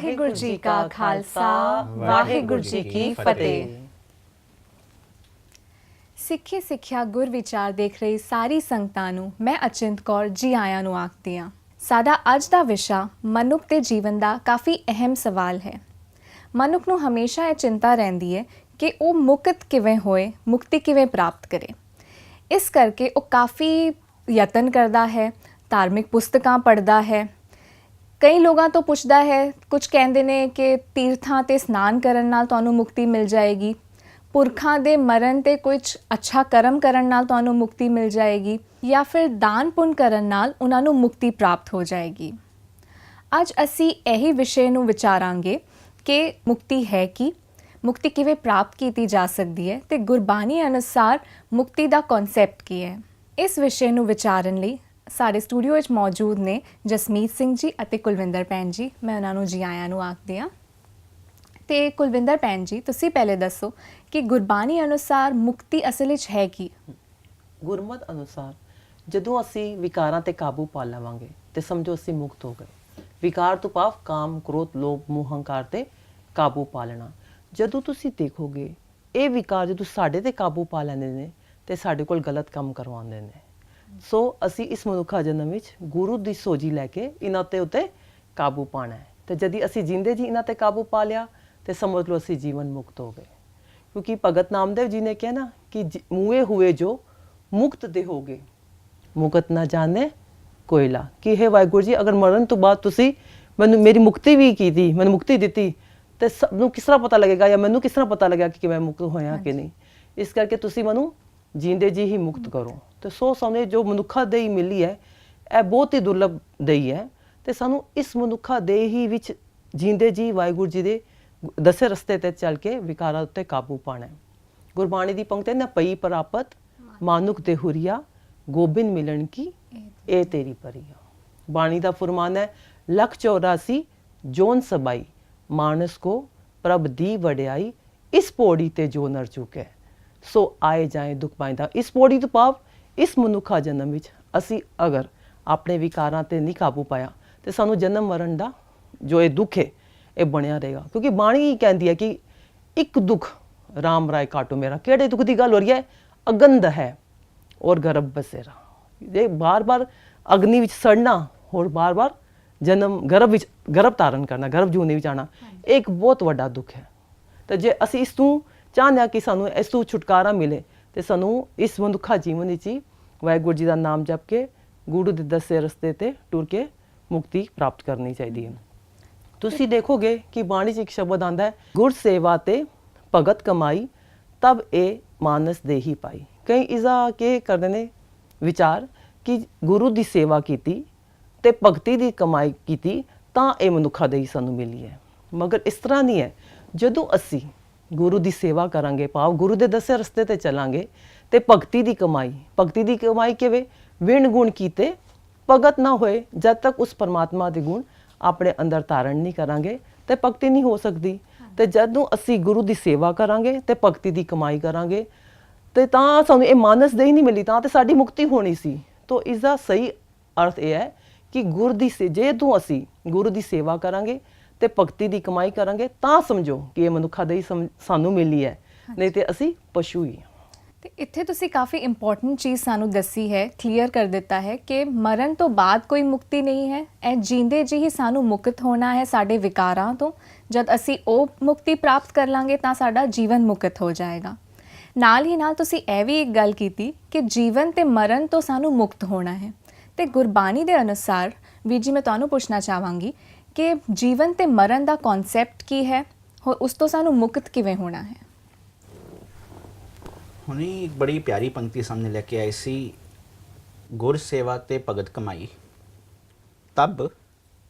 ਵਾਹਿਗੁਰੂ ਜੀ ਕਾ ਖਾਲਸਾ ਵਾਹਿਗੁਰੂ ਜੀ ਕੀ ਫਤਿਹ। ਸਿੱਖੀ ਸਿੱਖਿਆ ਗੁਰ ਵਿਚਾਰ ਦੇਖ ਰਹੀ ਸਾਰੀ ਸੰਗਤਾਂ ਨੂੰ ਮੈਂ ਅਚਿੰਤ ਕੌਰ ਜੀ ਆਇਆਂ ਨੂੰ ਆਖਦੀ ਹਾਂ। ਸਾਡਾ ਅੱਜ ਦਾ ਵਿਸ਼ਾ ਮਨੁੱਖ ਦੇ ਜੀਵਨ ਦਾ ਕਾਫੀ ਅਹਿਮ ਸਵਾਲ ਹੈ। ਮਨੁੱਖ ਨੂੰ ਹਮੇਸ਼ਾ ਇਹ ਚਿੰਤਾ ਰਹਿੰਦੀ ਹੈ ਕਿ ਉਹ ਮੁਕਤ ਕਿਵੇਂ ਹੋਏ, ਮੁਕਤੀ ਕਿਵੇਂ ਪ੍ਰਾਪਤ ਕਰੇ। ਇਸ ਕਰਕੇ ਉਹ ਕਾਫੀ ਯਤਨ ਕਰਦਾ ਹੈ, ਧਾਰਮਿਕ ਪੁਸਤਕਾਂ ਪੜ੍ਹਦਾ ਹੈ, ਕਈ ਲੋਕਾਂ ਤੋਂ ਪੁੱਛਦਾ ਹੈ। ਕੁਝ ਕਹਿੰਦੇ ਨੇ ਕਿ ਤੀਰਥਾਂ 'ਤੇ ਇਸ਼ਨਾਨ ਕਰਨ ਨਾਲ ਤੁਹਾਨੂੰ ਮੁਕਤੀ ਮਿਲ ਜਾਏਗੀ, ਪੁਰਖਾਂ ਦੇ ਮਰਨ 'ਤੇ ਕੁਝ ਅੱਛਾ ਕਰਮ ਕਰਨ ਨਾਲ ਤੁਹਾਨੂੰ ਮੁਕਤੀ ਮਿਲ ਜਾਏਗੀ, ਜਾਂ ਫਿਰ ਦਾਨ ਪੁੰਨ ਕਰਨ ਨਾਲ ਉਹਨਾਂ ਨੂੰ ਮੁਕਤੀ ਪ੍ਰਾਪਤ ਹੋ ਜਾਏਗੀ। ਅੱਜ ਅਸੀਂ ਇਹੀ ਵਿਸ਼ੇ ਨੂੰ ਵਿਚਾਰਾਂਗੇ ਕਿ ਮੁਕਤੀ ਹੈ ਕੀ, ਮੁਕਤੀ ਕਿਵੇਂ ਪ੍ਰਾਪਤ ਕੀਤੀ ਜਾ ਸਕਦੀ ਹੈ ਤੇ ਗੁਰਬਾਣੀ ਅਨੁਸਾਰ ਮੁਕਤੀ ਦਾ ਕਨਸੈਪਟ ਕੀ ਹੈ। ਇਸ ਵਿਸ਼ੇ ਨੂੰ ਵਿਚਾਰਨ ਲਈ ਸਾਡੇ ਸਟੂਡੀਓ ਵਿੱਚ ਮੌਜੂਦ ਨੇ ਜਸਮੀਤ ਸਿੰਘ ਜੀ ਅਤੇ ਕੁਲਵਿੰਦਰ ਭੈਣ ਜੀ। ਮੈਂ ਉਹਨਾਂ ਨੂੰ ਜੀ ਆਇਆਂ ਨੂੰ ਆਖਦੀ ਹਾਂ। ਤੇ ਕੁਲਵਿੰਦਰ ਭੈਣ ਜੀ, ਤੁਸੀਂ ਪਹਿਲੇ ਦੱਸੋ ਕਿ ਗੁਰਬਾਣੀ ਅਨੁਸਾਰ ਮੁਕਤੀ ਅਸਲ ਵਿੱਚ ਹੈ ਕੀ? ਗੁਰਮਤ ਅਨੁਸਾਰ ਜਦੋਂ ਅਸੀਂ ਵਿਕਾਰਾਂ ਤੇ ਕਾਬੂ ਪਾ ਲਵਾਂਗੇ ਤੇ ਸਮਝੋ ਅਸੀਂ ਮੁਕਤ ਹੋ ਗਏ। ਵਿਕਾਰ ਤੋਂ ਭਾਵ ਕਾਮ, ਕ੍ਰੋਧ, ਲੋਭ, ਮੋਹ, ਹੰਕਾਰ ਤੇ ਕਾਬੂ ਪਾ ਲੈਣਾ। ਜਦੋਂ ਤੁਸੀਂ ਦੇਖੋਗੇ ਇਹ ਵਿਕਾਰ ਜਦੋਂ ਸਾਡੇ ਤੇ ਕਾਬੂ ਪਾ ਲੈਂਦੇ ਨੇ ਤੇ ਸਾਡੇ ਕੋਲ ਗਲਤ ਕੰਮ ਕਰਵਾਉਂਦੇ ਨੇ। ਸੋ ਅਸੀਂ ਇਸ ਮਨੁੱਖਾ ਜਨਮ ਵਿੱਚ ਗੁਰੂ ਦੀ ਸੋਝੀ ਲੈ ਕੇ ਇਹਨਾਂ ਉੱਤੇ ਕਾਬੂ ਪਾਣਾ ਹੈ। ਤੇ ਜਦ ਅਸੀਂ ਜਿੰਦੇ ਜੀ ਇਹਨਾਂ ਤੇ ਕਾਬੂ ਪਾ ਲਿਆ ਤੇ ਸਮਝ ਲਓ ਅਸੀਂ ਜੀਵਨ ਮੁਕਤ ਹੋ ਗਏ। ਕਿਉਂਕਿ ਭਗਤ ਨਾਮਦੇਵ ਜੀ ਨੇ ਕਿਹਾ ਨਾ ਕਿ ਮੂਏ ਹੋਏ ਜੋ ਮੁਕਤ ਦੇ ਹੋਗੇ, ਮੁਕਤ ਨਾ ਜਾਣੇ ਕੋਇਲਾ। ਕਿ ਹੈ ਵਾਹਿਗੁਰੂ ਜੀ, ਅਗਰ ਮਰਨ ਤੋਂ ਬਾਅਦ ਤੁਸੀਂ ਮੈਨੂੰ ਮੇਰੀ ਮੁਕਤੀ ਵੀ ਕੀਤੀ, ਮੈਨੂੰ ਮੁਕਤੀ ਦਿੱਤੀ, ਤੇ ਸਭ ਨੂੰ ਕਿਸ ਤਰ੍ਹਾਂ ਪਤਾ ਲੱਗੇਗਾ ਜਾਂ ਮੈਨੂੰ ਕਿਸ ਤਰ੍ਹਾਂ ਪਤਾ ਲੱਗੇਗਾ ਕਿ ਮੈਂ ਮੁਕਤ ਹੋਇਆ ਕਿ ਨਹੀਂ। ਇਸ ਕਰਕੇ ਤੁਸੀਂ ਮੈਨੂੰ ਜੀਂਦੇ ਜੀ ਹੀ ਮੁਕਤ ਕਰੋ। ਤੇ ਸੋ ਸਾਨੂੰ ਜੋ ਮਨੁੱਖਾ ਦੇਹੀ ਮਿਲੀ ਹੈ ਇਹ ਬਹੁਤ ਹੀ ਦੁਰਲਭ ਦੇਹੀ ਹੈ ਤੇ ਸਾਨੂੰ ਇਸ ਮਨੁੱਖਾ ਦੇਹੀ ਵਿੱਚ ਜੀਂਦੇ ਜੀ ਵਾਹਿਗੁਰੂ ਜੀ ਦੇ ਦੱਸੇ ਰਸਤੇ ਤੇ ਚੱਲ ਕੇ ਵਿਕਾਰਾਂ ਉੱਤੇ ਕਾਬੂ ਪਾਣਾ ਹੈ। ਗੁਰਬਾਣੀ ਦੀ ਪੰਕਤੀ ਨਾ ਪਈ ਪ੍ਰਾਪਤ ਮਾਨੁਖ ਦੇ ਹੁਰੀਆ, ਗੋਬਿੰਦ ਮਿਲਣ ਕੀ ਇਹ ਤੇਰੀ ਪਰੀਆ। ਬਾਣੀ ਦਾ ਫਰਮਾਨ ਹੈ ਲੱਖ 84 ਜੋਨ ਸਬਾਈ, ਮਾਨਸ ਕੋ ਪ੍ਰਭ ਦੀ ਵਡਿਆਈ, ਇਸ ਪੌੜੀ ਤੇ ਜੋ ਨਰ ਚੁਕੇ ਸੋ ਆਏ ਜਾਏ ਦੁੱਖ ਪਾਇੰਦਾ। ਇਸ ਪੌੜੀ ਤੋਂ ਭਾਵ ਇਸ ਮਨੁੱਖਾ ਜਨਮ ਵਿੱਚ ਅਸੀਂ ਅਗਰ ਆਪਣੇ ਵਿਕਾਰਾਂ ਤੇ ਨਹੀਂ ਕਾਬੂ ਪਾਇਆ ਤੇ ਸਾਨੂੰ ਜਨਮ ਮਰਨ ਦਾ ਜੋ ਇਹ ਦੁੱਖ ਹੈ ਇਹ ਬਣਿਆ ਰਹੇਗਾ। ਕਿਉਂਕਿ ਬਾਣੀ ਕਹਿੰਦੀ ਹੈ ਕਿ ਇੱਕ ਦੁੱਖ ਰਾਮ ਰਾਏ ਕਾਟੋ ਮੇਰਾ। ਕਿਹੜੇ ਦੁੱਖ ਦੀ ਗੱਲ ਹੋ ਰਹੀ ਹੈ? ਅਗੰਧ ਹੈ ਔਰ ਗਰਭ ਬਸੇਰਾ। ਇਹ ਬਾਰ-ਬਾਰ ਅਗਨੀ ਵਿੱਚ ਸੜਨਾ ਔਰ ਬਾਰ-ਬਾਰ ਜਨਮ ਗਰਭ ਧਾਰਨ ਕਰਨਾ, ਗਰਭ ਜੂਨੇ ਵਿੱਚ ਆਉਣਾ, ਇਹ ਇੱਕ ਬਹੁਤ ਵੱਡਾ ਦੁੱਖ ਹੈ। ਤੇ ਜੇ ਅਸੀਂ ਇਸ ਤੋਂ ਚਾਹੁੰਦੇ ਹਾਂ ਕਿ ਸਾਨੂੰ ਇਸ ਤੋਂ ਛੁਟਕਾਰਾ ਮਿਲੇ ਤੇ ਸਾਨੂੰ ਇਸ ਮਨੁੱਖਾ ਜੀਵਨ ਵਿੱਚ ਹੀ ਵਾਹਿਗੁਰੂ ਜੀ ਦਾ ਨਾਮ ਜਪ ਕੇ ਗੁਰੂ ਦੇ ਦੱਸੇ ਰਸਤੇ ਤੇ ਟੁਰ ਕੇ ਮੁਕਤੀ ਪ੍ਰਾਪਤ ਕਰਨੀ ਚਾਹੀਦੀ ਹੈ। ਤੁਸੀਂ ਦੇਖੋਗੇ ਕਿ ਬਾਣੀ 'ਚ ਇੱਕ ਸ਼ਬਦ ਆਉਂਦਾ ਹੈ ਗੁਰ ਸੇਵਾ ਤੇ ਭਗਤ ਕਮਾਈ, ਤਬ ਇਹ ਮਾਨਸ ਦੇ ਹੀ ਪਾਈ। ਕਈ ਇਸਦਾ ਕੀ ਕਰਦੇ ਨੇ ਵਿਚਾਰ ਕਿ ਗੁਰੂ ਦੀ ਸੇਵਾ ਕੀਤੀ ਤੇ ਭਗਤੀ ਦੀ ਕਮਾਈ ਕੀਤੀ ਤਾਂ ਇਹ ਮਨੁੱਖਾ ਦੇਹੀ ਸਾਨੂੰ ਮਿਲੀ ਹੈ। ਮਗਰ ਇਸ ਤਰ੍ਹਾਂ ਨਹੀਂ ਹੈ। ਜਦੋਂ ਅਸੀਂ ਗੁਰੂ ਦੀ ਸੇਵਾ ਕਰਾਂਗੇ, ਭਾਵ ਗੁਰੂ ਦੇ ਦੱਸੇ ਰਸਤੇ ਤੇ ਚੱਲਾਂਗੇ ਤੇ ਭਗਤੀ ਦੀ ਕਮਾਈ ਕਿਵੇਂ? ਵਿਣ ਗੁਣ ਕੀਤੇ ਭਗਤ ਨਾ ਹੋਏ ਜਦ ਤੱਕ ਉਸ ਪਰਮਾਤਮਾ ਦੇ ਗੁਣ ਆਪਣੇ ਅੰਦਰ ਧਾਰਨ ਨਹੀਂ ਕਰਾਂਗੇ ਤੇ ਭਗਤੀ ਨਹੀਂ ਹੋ ਸਕਦੀ। ਤੇ ਜਦੋਂ ਅਸੀਂ ਗੁਰੂ ਦੀ ਸੇਵਾ ਕਰਾਂਗੇ ਤੇ ਭਗਤੀ ਦੀ ਕਮਾਈ ਕਰਾਂਗੇ ਤੇ ਤਾਂ ਸਾਨੂੰ ਇਹ ਮਾਨਸ ਦੇਹੀ ਨਹੀਂ ਮਿਲੀ, ਤਾਂ ਤੇ ਸਾਡੀ ਮੁਕਤੀ ਹੋਣੀ ਸੀ। ਤਾਂ ਇਸ ਦਾ ਸਹੀ ਅਰਥ ਇਹ ਹੈ ਕਿ ਜਦੋਂ ਅਸੀਂ ਗੁਰੂ ਦੀ ਸੇਵਾ ਕਰਾਂਗੇ ਤੇ ਭਗਤੀ ਦੀ ਕਮਾਈ ਕਰਾਂਗੇ ਤਾਂ ਸਮਝੋ ਕਿ ਇਹ ਮਨੁੱਖਾ ਦੇਹੀ ਸਾਨੂੰ ਮਿਲੀ ਹੈ, ਨਹੀਂ ਤੇ ਅਸੀਂ ਪਸ਼ੂ ਹੀ। ਤੇ ਇੱਥੇ ਤੁਸੀਂ ਕਾਫੀ ਇੰਪੋਰਟੈਂਟ ਚੀਜ਼ ਸਾਨੂੰ ਦੱਸੀ ਹੈ, ਕਲੀਅਰ ਕਰ ਦਿੱਤਾ ਹੈ ਕਿ ਮਰਨ ਤੋਂ ਬਾਅਦ ਕੋਈ ਮੁਕਤੀ ਨਹੀਂ ਹੈ। ਇਹ ਜੀਂਦੇ ਜੀ ਹੀ ਸਾਨੂੰ ਮੁਕਤ ਹੋਣਾ ਹੈ ਸਾਡੇ ਵਿਕਾਰਾਂ ਤੋਂ। ਜਦ ਅਸੀਂ ਉਹ ਮੁਕਤੀ ਪ੍ਰਾਪਤ ਕਰ ਲਾਂਗੇ ਤਾਂ ਸਾਡਾ ਜੀਵਨ ਮੁਕਤ ਹੋ ਜਾਏਗਾ। ਨਾਲ ਹੀ ਨਾਲ ਤੁਸੀਂ ਇਹ ਵੀ ਇੱਕ ਗੱਲ ਕੀਤੀ ਕਿ ਜੀਵਨ ਤੇ ਮਰਨ ਤੋਂ ਸਾਨੂੰ ਮੁਕਤ ਹੋਣਾ ਹੈ। ਤੇ ਗੁਰਬਾਣੀ ਦੇ ਅਨੁਸਾਰ ਵੀਰ ਜੀ ਮੈਂ ਤੁਹਾਨੂੰ ਪੁੱਛਣਾ ਚਾਹਾਂਗੀ ਕਿ ਜੀਵਨ ਤੇ ਮਰਨ ਦਾ ਕਨਸੈਪਟ ਕੀ ਹੈ, ਹੋਰ ਉਸ ਤੋਂ ਸਾਨੂੰ ਮੁਕਤ ਕਿਵੇਂ ਹੋਣਾ ਹੈ? ਹੁਣੀ ਇੱਕ ਬੜੀ ਪਿਆਰੀ ਪੰਕਤੀ ਸਾਹਮਣੇ ਲੈ ਕੇ ਆਈ ਸੀ, ਗੁਰ ਸੇਵਾ ਤੇ ਭਗਤ ਕਮਾਈ, ਤਬ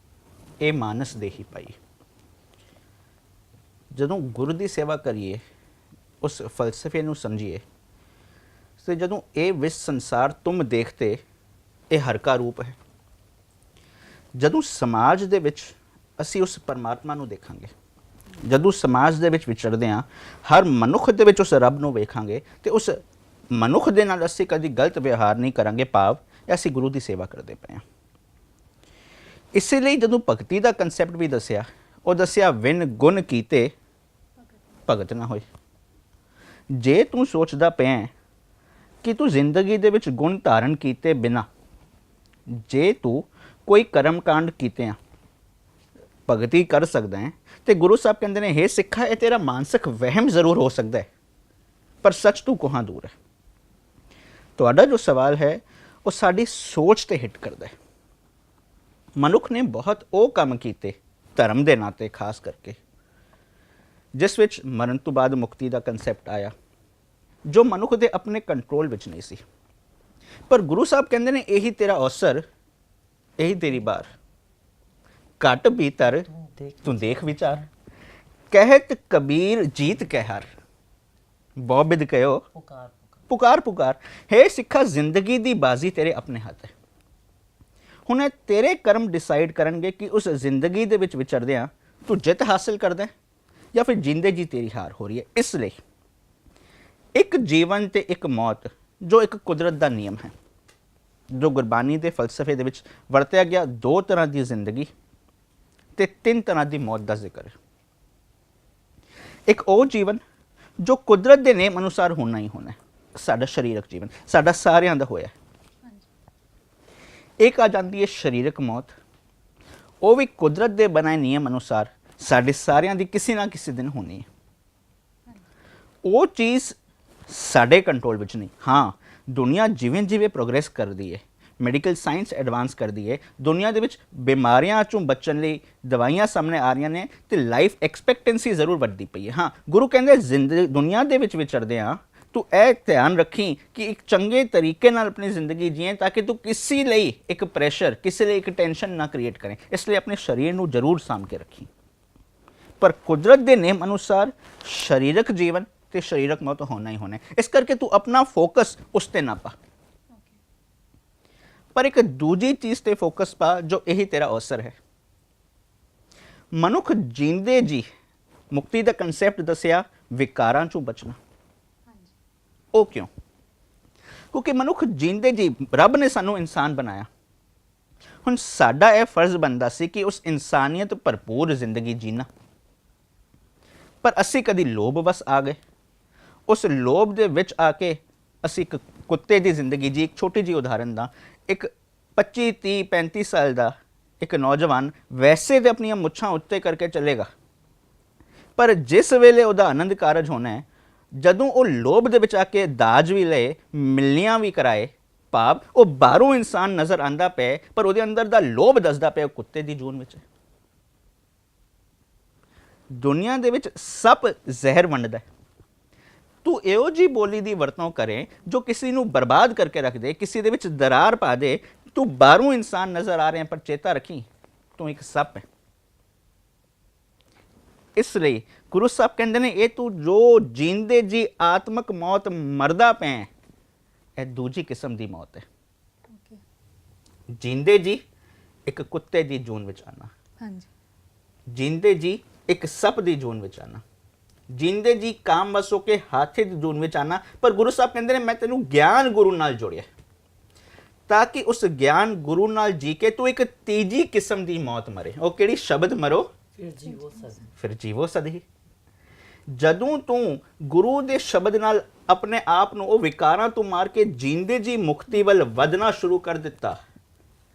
ਇਹ ਮਾਨਸ ਦੇ ਹੀ ਪਾਈ। ਜਦੋਂ ਗੁਰੂ ਦੀ ਸੇਵਾ ਕਰੀਏ, ਉਸ ਫਲਸਫੇ ਨੂੰ ਸਮਝੀਏ ਤੇ ਜਦੋਂ ਇਹ ਵਿਸ਼ ਸੰਸਾਰ ਤੁਮ ਦੇਖਤੇ ਇਹ ਹਰ ਕਾ ਰੂਪ ਹੈ, ਜਦੋਂ ਸਮਾਜ ਦੇ ਵਿੱਚ ਅਸੀਂ ਉਸ ਪਰਮਾਤਮਾ ਨੂੰ ਦੇਖਾਂਗੇ, ਜਦੋਂ ਸਮਾਜ ਦੇ ਵਿੱਚ ਵਿਚਰਦੇ ਹਾਂ ਹਰ ਮਨੁੱਖ ਦੇ ਵਿੱਚ ਉਸ ਰੱਬ ਨੂੰ ਵੇਖਾਂਗੇ ਤੇ ਉਸ ਮਨੁੱਖ ਦੇ ਨਾਲ ਅਸੀਂ ਕਦੀ ਗਲਤ ਵਿਵਹਾਰ ਨਹੀਂ ਕਰਾਂਗੇ, ਭਾਵ ਅਸੀਂ ਗੁਰੂ ਦੀ ਸੇਵਾ ਕਰਦੇ ਪਏ ਹਾਂ। ਇਸੇ ਲਈ ਜਦੋਂ ਭਗਤੀ ਦਾ ਕਨਸੈਪਟ ਵੀ ਦੱਸਿਆ, ਉਹ ਦੱਸਿਆ ਵਿਨ ਗੁਣ ਕੀਤੇ ਭਗਤ ਨਾ ਹੋਏ। ਜੇ ਤੂੰ ਸੋਚਦਾ ਪਿਆ ਹੈ ਕਿ ਤੂੰ ਜ਼ਿੰਦਗੀ ਦੇ ਵਿੱਚ ਗੁਣ ਧਾਰਨ ਕੀਤੇ ਬਿਨਾ, ਜੇ ਤੂੰ ਕੋਈ ਕਰਮ ਕਾਂਡ ਕੀਤੇ ਆ ਭਗਤੀ ਕਰ ਸਕਦਾ ਹੈ, ਤੇ ਗੁਰੂ ਸਾਹਿਬ ਕਹਿੰਦੇ ਨੇ, ਹੇ ਸਿੱਖਾ, ਇਹ ਤੇਰਾ ਮਾਨਸਿਕ ਵਹਿਮ ਜ਼ਰੂਰ ਹੋ ਸਕਦਾ ਹੈ, ਪਰ ਸੱਚ ਤੂੰ ਕੋਹਾਂ ਦੂਰ ਹੈ। ਤੁਹਾਡਾ ਜੋ ਸਵਾਲ ਹੈ ਉਹ ਸਾਡੀ ਸੋਚ ਤੇ ਹਿੱਟ ਕਰਦਾ ਹੈ। ਮਨੁੱਖ ਨੇ ਬਹੁਤ ਉਹ ਕੰਮ ਕੀਤੇ ਧਰਮ ਦੇ ਨਾਂ ਤੇ, ਖਾਸ ਕਰਕੇ ਜਿਸ ਵਿੱਚ ਮਰਨ ਤੋਂ ਬਾਅਦ ਮੁਕਤੀ ਦਾ ਕਨਸੈਪਟ ਆਇਆ, ਜੋ ਮਨੁੱਖ ਦੇ ਆਪਣੇ ਕੰਟਰੋਲ ਵਿੱਚ ਨਹੀਂ ਸੀ। ਪਰ ਗੁਰੂ ਸਾਹਿਬ ਕਹਿੰਦੇ ਨੇ, ਇਹੀ ਤੇਰਾ ਅਵਸਰ, ਇਹੀ ਤੇਰੀ ਬਾਰ, ਘਟ ਭੀਤਰ ਤੂੰ ਦੇਖ ਵਿਚਾਰ, ਕਹਿਤ ਕਬੀਰ ਜੀਤ ਕਹਿ ਹਰ, ਬਹੁ ਬਿਦ ਕਹਿਓ ਪੁਕਾਰ ਪੁਕਾਰ ਪੁਕਾਰ। ਹੈ ਸਿੱਖਾ, ਜ਼ਿੰਦਗੀ ਦੀ ਬਾਜ਼ੀ ਤੇਰੇ ਆਪਣੇ ਹੱਥ ਹੈ। ਹੁਣ ਇਹ ਤੇਰੇ ਕਰਮ ਡਿਸਾਈਡ ਕਰਨਗੇ ਕਿ ਉਸ ਜ਼ਿੰਦਗੀ ਦੇ ਵਿੱਚ ਵਿਚਰਦਿਆਂ ਤੂੰ ਜਿੱਤ ਹਾਸਲ ਕਰਦਾ ਹੈ ਜਾਂ ਫਿਰ ਜਿੰਦੇ ਜੀ ਤੇਰੀ ਹਾਰ ਹੋ ਰਹੀ ਹੈ। ਇਸ ਲਈ ਇੱਕ ਜੀਵਨ ਤੇ ਇੱਕ ਮੌਤ, ਜੋ ਇੱਕ ਕੁਦਰਤ ਦਾ ਨਿਯਮ ਹੈ, ਜੋ ਗੁਰਬਾਣੀ ਦੇ ਫਲਸਫੇ ਦੇ ਵਿੱਚ ਵਰਤਿਆ ਗਿਆ, 2 ਤਰ੍ਹਾਂ ਦੀ ਜ਼ਿੰਦਗੀ ਤੇ 3 ਤਰ੍ਹਾਂ ਦੀ ਮੌਤ ਦਾ ਜ਼ਿਕਰ ਹੈ। ਇੱਕ ਉਹ ਜੀਵਨ ਜੋ ਕੁਦਰਤ ਦੇ ਨੇਮ ਅਨੁਸਾਰ ਹੋਣਾ ਹੀ ਹੋਣਾ ਹੈ, ਸਾਡਾ ਸਰੀਰਕ ਜੀਵਨ, ਸਾਡਾ ਸਾਰਿਆਂ ਦਾ ਹੋਇਆ। ਇੱਕ ਆ ਜਾਂਦੀ ਹੈ ਸਰੀਰਕ ਮੌਤ, ਉਹ ਵੀ ਕੁਦਰਤ ਦੇ ਬਣਾਏ ਨਿਯਮ ਅਨੁਸਾਰ ਸਾਡੇ ਸਾਰਿਆਂ ਦੀ ਕਿਸੇ ਨਾ ਕਿਸੇ ਦਿਨ ਹੋਣੀ ਹੈ। ਉਹ ਚੀਜ਼ ਸਾਡੇ ਕੰਟਰੋਲ ਵਿੱਚ ਨਹੀਂ। ਹਾਂ, ਦੁਨੀਆ ਜਿਵੇਂ ਜਿਵੇਂ ਪ੍ਰੋਗਰੈਸ ਕਰਦੀ ਹੈ, ਮੈਡੀਕਲ ਸਾਇੰਸ ਐਡਵਾਂਸ ਕਰਦੀ ਹੈ, ਦੁਨੀਆ ਦੇ ਵਿੱਚ ਬਿਮਾਰੀਆਂ ਚੋਂ ਬਚਣ ਲਈ ਦਵਾਈਆਂ ਸਾਹਮਣੇ ਆ ਰਹੀਆਂ ਨੇ, ਤੇ ਲਾਈਫ ਐਕਸਪੈਕਟੈਂਸੀ ਜ਼ਰੂਰ ਵੱਧਦੀ ਪਈ ਹੈ। ਹਾਂ, ਗੁਰੂ ਕਹਿੰਦੇ ਜ਼ਿੰਦਗੀ ਦੁਨੀਆ ਦੇ ਵਿੱਚ ਵਿਚਰਦੇ ਆ, ਤੂੰ ਇਹ ਧਿਆਨ ਰੱਖੀ ਕਿ ਇੱਕ ਚੰਗੇ ਤਰੀਕੇ ਨਾਲ ਆਪਣੀ ਜ਼ਿੰਦਗੀ ਜੀਏ, ਤਾਂ ਕਿ ਤੂੰ ਕਿਸੇ ਲਈ ਇੱਕ ਪ੍ਰੈਸ਼ਰ, ਕਿਸੇ ਲਈ ਇੱਕ ਟੈਨਸ਼ਨ ਨਾ ਕ੍ਰੀਏਟ ਕਰੇ। ਇਸ ਲਈ ਆਪਣੇ ਸਰੀਰ ਨੂੰ ਜ਼ਰੂਰ ਸਾਂਭ ਕੇ ਰੱਖੀ। ਪਰ ਕੁਦਰਤ ਦੇ ਨੇਮ ਅਨੁਸਾਰ ਸਰੀਰਕ ਜੀਵਨ ਤੇ ਸਰੀਰਕ ਮੌਤ ਹੋਣਾ ਹੀ ਹੋਣਾ ਹੈ। ਇਸ ਕਰਕੇ ਤੂੰ ਆਪਣਾ ਫੋਕਸ ਉਸ ਤੇ ਨਾ ਪਾ, ਪਰ ਇੱਕ ਦੂਜੀ ਚੀਜ਼ ਤੇ ਫੋਕਸ ਪਾ, ਜੋ ਇਹੀ ਤੇਰਾ ਅਵਸਰ ਹੈ। ਮਨੁੱਖ ਜੀਂਦੇ ਜੀ ਮੁਕਤੀ ਦਾ ਕਨਸੈਪਟ ਦੱਸਿਆ, ਵਿਕਾਰਾਂ ਚੋਂ ਬਚਣਾ। ਉਹ ਕਿਉਂ? ਕਿਉਂਕਿ ਮਨੁੱਖ ਜੀਂਦੇ ਜੀ, ਰੱਬ ਨੇ ਸਾਨੂੰ ਇਨਸਾਨ ਬਣਾਇਆ। ਹੁਣ ਸਾਡਾ ਇਹ ਫਰਜ਼ ਬਣਦਾ ਸੀ ਕਿ ਉਸ ਇਨਸਾਨੀਅਤ ਭਰਪੂਰ ਜ਼ਿੰਦਗੀ ਜੀਣਾ, ਪਰ ਅਸੀਂ ਕਦੀ ਲੋਭ ਵਸ ਆ ਗਏ। ਉਸ ਲੋਭ ਦੇ ਵਿੱਚ ਆ ਕੇ ਅਸੀਂ ਇੱਕ ਕੁੱਤੇ ਦੀ ਜ਼ਿੰਦਗੀ ਜੀ। ਇੱਕ ਛੋਟੀ ਜਿਹੀ ਉਦਾਹਰਨ ਦਾ, ਇੱਕ 25 30 35 ਸਾਲ ਦਾ ਇੱਕ ਨੌਜਵਾਨ ਵੈਸੇ ਤੇ ਆਪਣੀਆਂ ਮੁੱਛਾਂ ਉੱਤੇ ਕਰਕੇ ਚੱਲੇਗਾ, ਪਰ ਜਿਸ ਵੇਲੇ ਉਹਦਾ ਆਨੰਦ ਕਾਰਜ ਹੋਣਾ ਹੈ, ਜਦੋਂ ਉਹ ਲੋਭ ਦੇ ਵਿੱਚ ਆ ਕੇ ਦਾਜ ਵੀ ਲਏ, ਮਿਲਨੀਆਂ ਵੀ ਕਰਾਏ, ਭਾਵ ਉਹ ਬਾਹਰੋਂ ਇਨਸਾਨ ਨਜ਼ਰ ਆਂਦਾ ਪਿਆ, ਪਰ ਉਹਦੇ ਅੰਦਰ ਦਾ ਲੋਭ ਦੱਸਦਾ ਪਿਆ ਉਹ ਕੁੱਤੇ ਦੀ ਜੂਨ ਵਿੱਚ ਹੈ। ਦੁਨੀਆ ਦੇ ਵਿੱਚ ਸੱਪ ਜ਼ਹਿਰ ਵੰਡਦਾ ਹੈ। ਤੂੰ ਇਹੋ ਜਿਹੀ ਬੋਲੀ ਦੀ ਵਰਤੋਂ ਕਰੇ ਜੋ ਕਿਸੇ ਨੂੰ ਬਰਬਾਦ ਕਰਕੇ ਰੱਖ ਦੇ, ਕਿਸੇ ਦੇ ਵਿੱਚ ਦਰਾਰ ਪਾ ਦੇ। ਤੂੰ ਬਾਹਰੋਂ ਇਨਸਾਨ ਨਜ਼ਰ ਆ ਰਿਹਾ, ਪਰ ਚੇਤਾ ਰੱਖੀ ਤੂੰ ਇੱਕ ਸੱਪ ਹੈ। ਇਸ ਲਈ ਗੁਰੂ ਸਾਹਿਬ ਕਹਿੰਦੇ ਨੇ, ਇਹ ਤੂੰ ਜੋ ਜੀਂਦੇ ਜੀ ਆਤਮਕ ਮੌਤ ਮਰਦਾ ਪਿਆ, ਇਹ ਦੂਜੀ ਕਿਸਮ ਦੀ ਮੌਤ ਹੈ। ਜੀਂਦੇ ਜੀ ਇੱਕ ਕੁੱਤੇ ਦੀ ਜੂਨ ਵਿੱਚ ਆਣਾ, ਹਾਂਜੀ, ਜੀਂਦੇ ਜੀ ਇੱਕ ਸੱਪ ਦੀ ਜੂਨ ਵਿੱਚ ਆਣਾ, ਜੀਂਦੇ ਜੀ ਕਾਮ ਵਸ ਹੋ ਕੇ ਹਾਥੀ ਦੀ ਜੂਨ ਵਿੱਚ ਆਣਾ। ਪਰ ਗੁਰੂ ਸਾਹਿਬ ਕਹਿੰਦੇ ਨੇ, ਮੈਂ ਤੈਨੂੰ ਗਿਆਨ ਗੁਰੂ ਨਾਲ ਜੋੜਿਆ, ਤਾਂ ਕਿ ਉਸ ਗਿਆਨ ਗੁਰੂ ਨਾਲ ਜੀ ਕੇ ਤੂੰ ਇੱਕ ਤੀਜੀ ਕਿਸਮ ਦੀ ਮੌਤ ਮਰੇ। ਉਹ ਕਿਹੜੀ? ਸ਼ਬਦ ਮਰੋ ਫਿਰ ਜੀਵੋ ਸਦੀ। ਜਦੋਂ ਤੂੰ ਗੁਰੂ ਦੇ ਸ਼ਬਦ ਨਾਲ ਆਪਣੇ ਆਪ ਨੂੰ ਉਹ ਵਿਕਾਰਾਂ ਤੋਂ ਮਾਰ ਕੇ ਜੀਂਦੇ ਜੀ ਮੁਕਤੀ ਵੱਲ ਵਧਣਾ ਸ਼ੁਰੂ ਕਰ ਦਿੱਤਾ,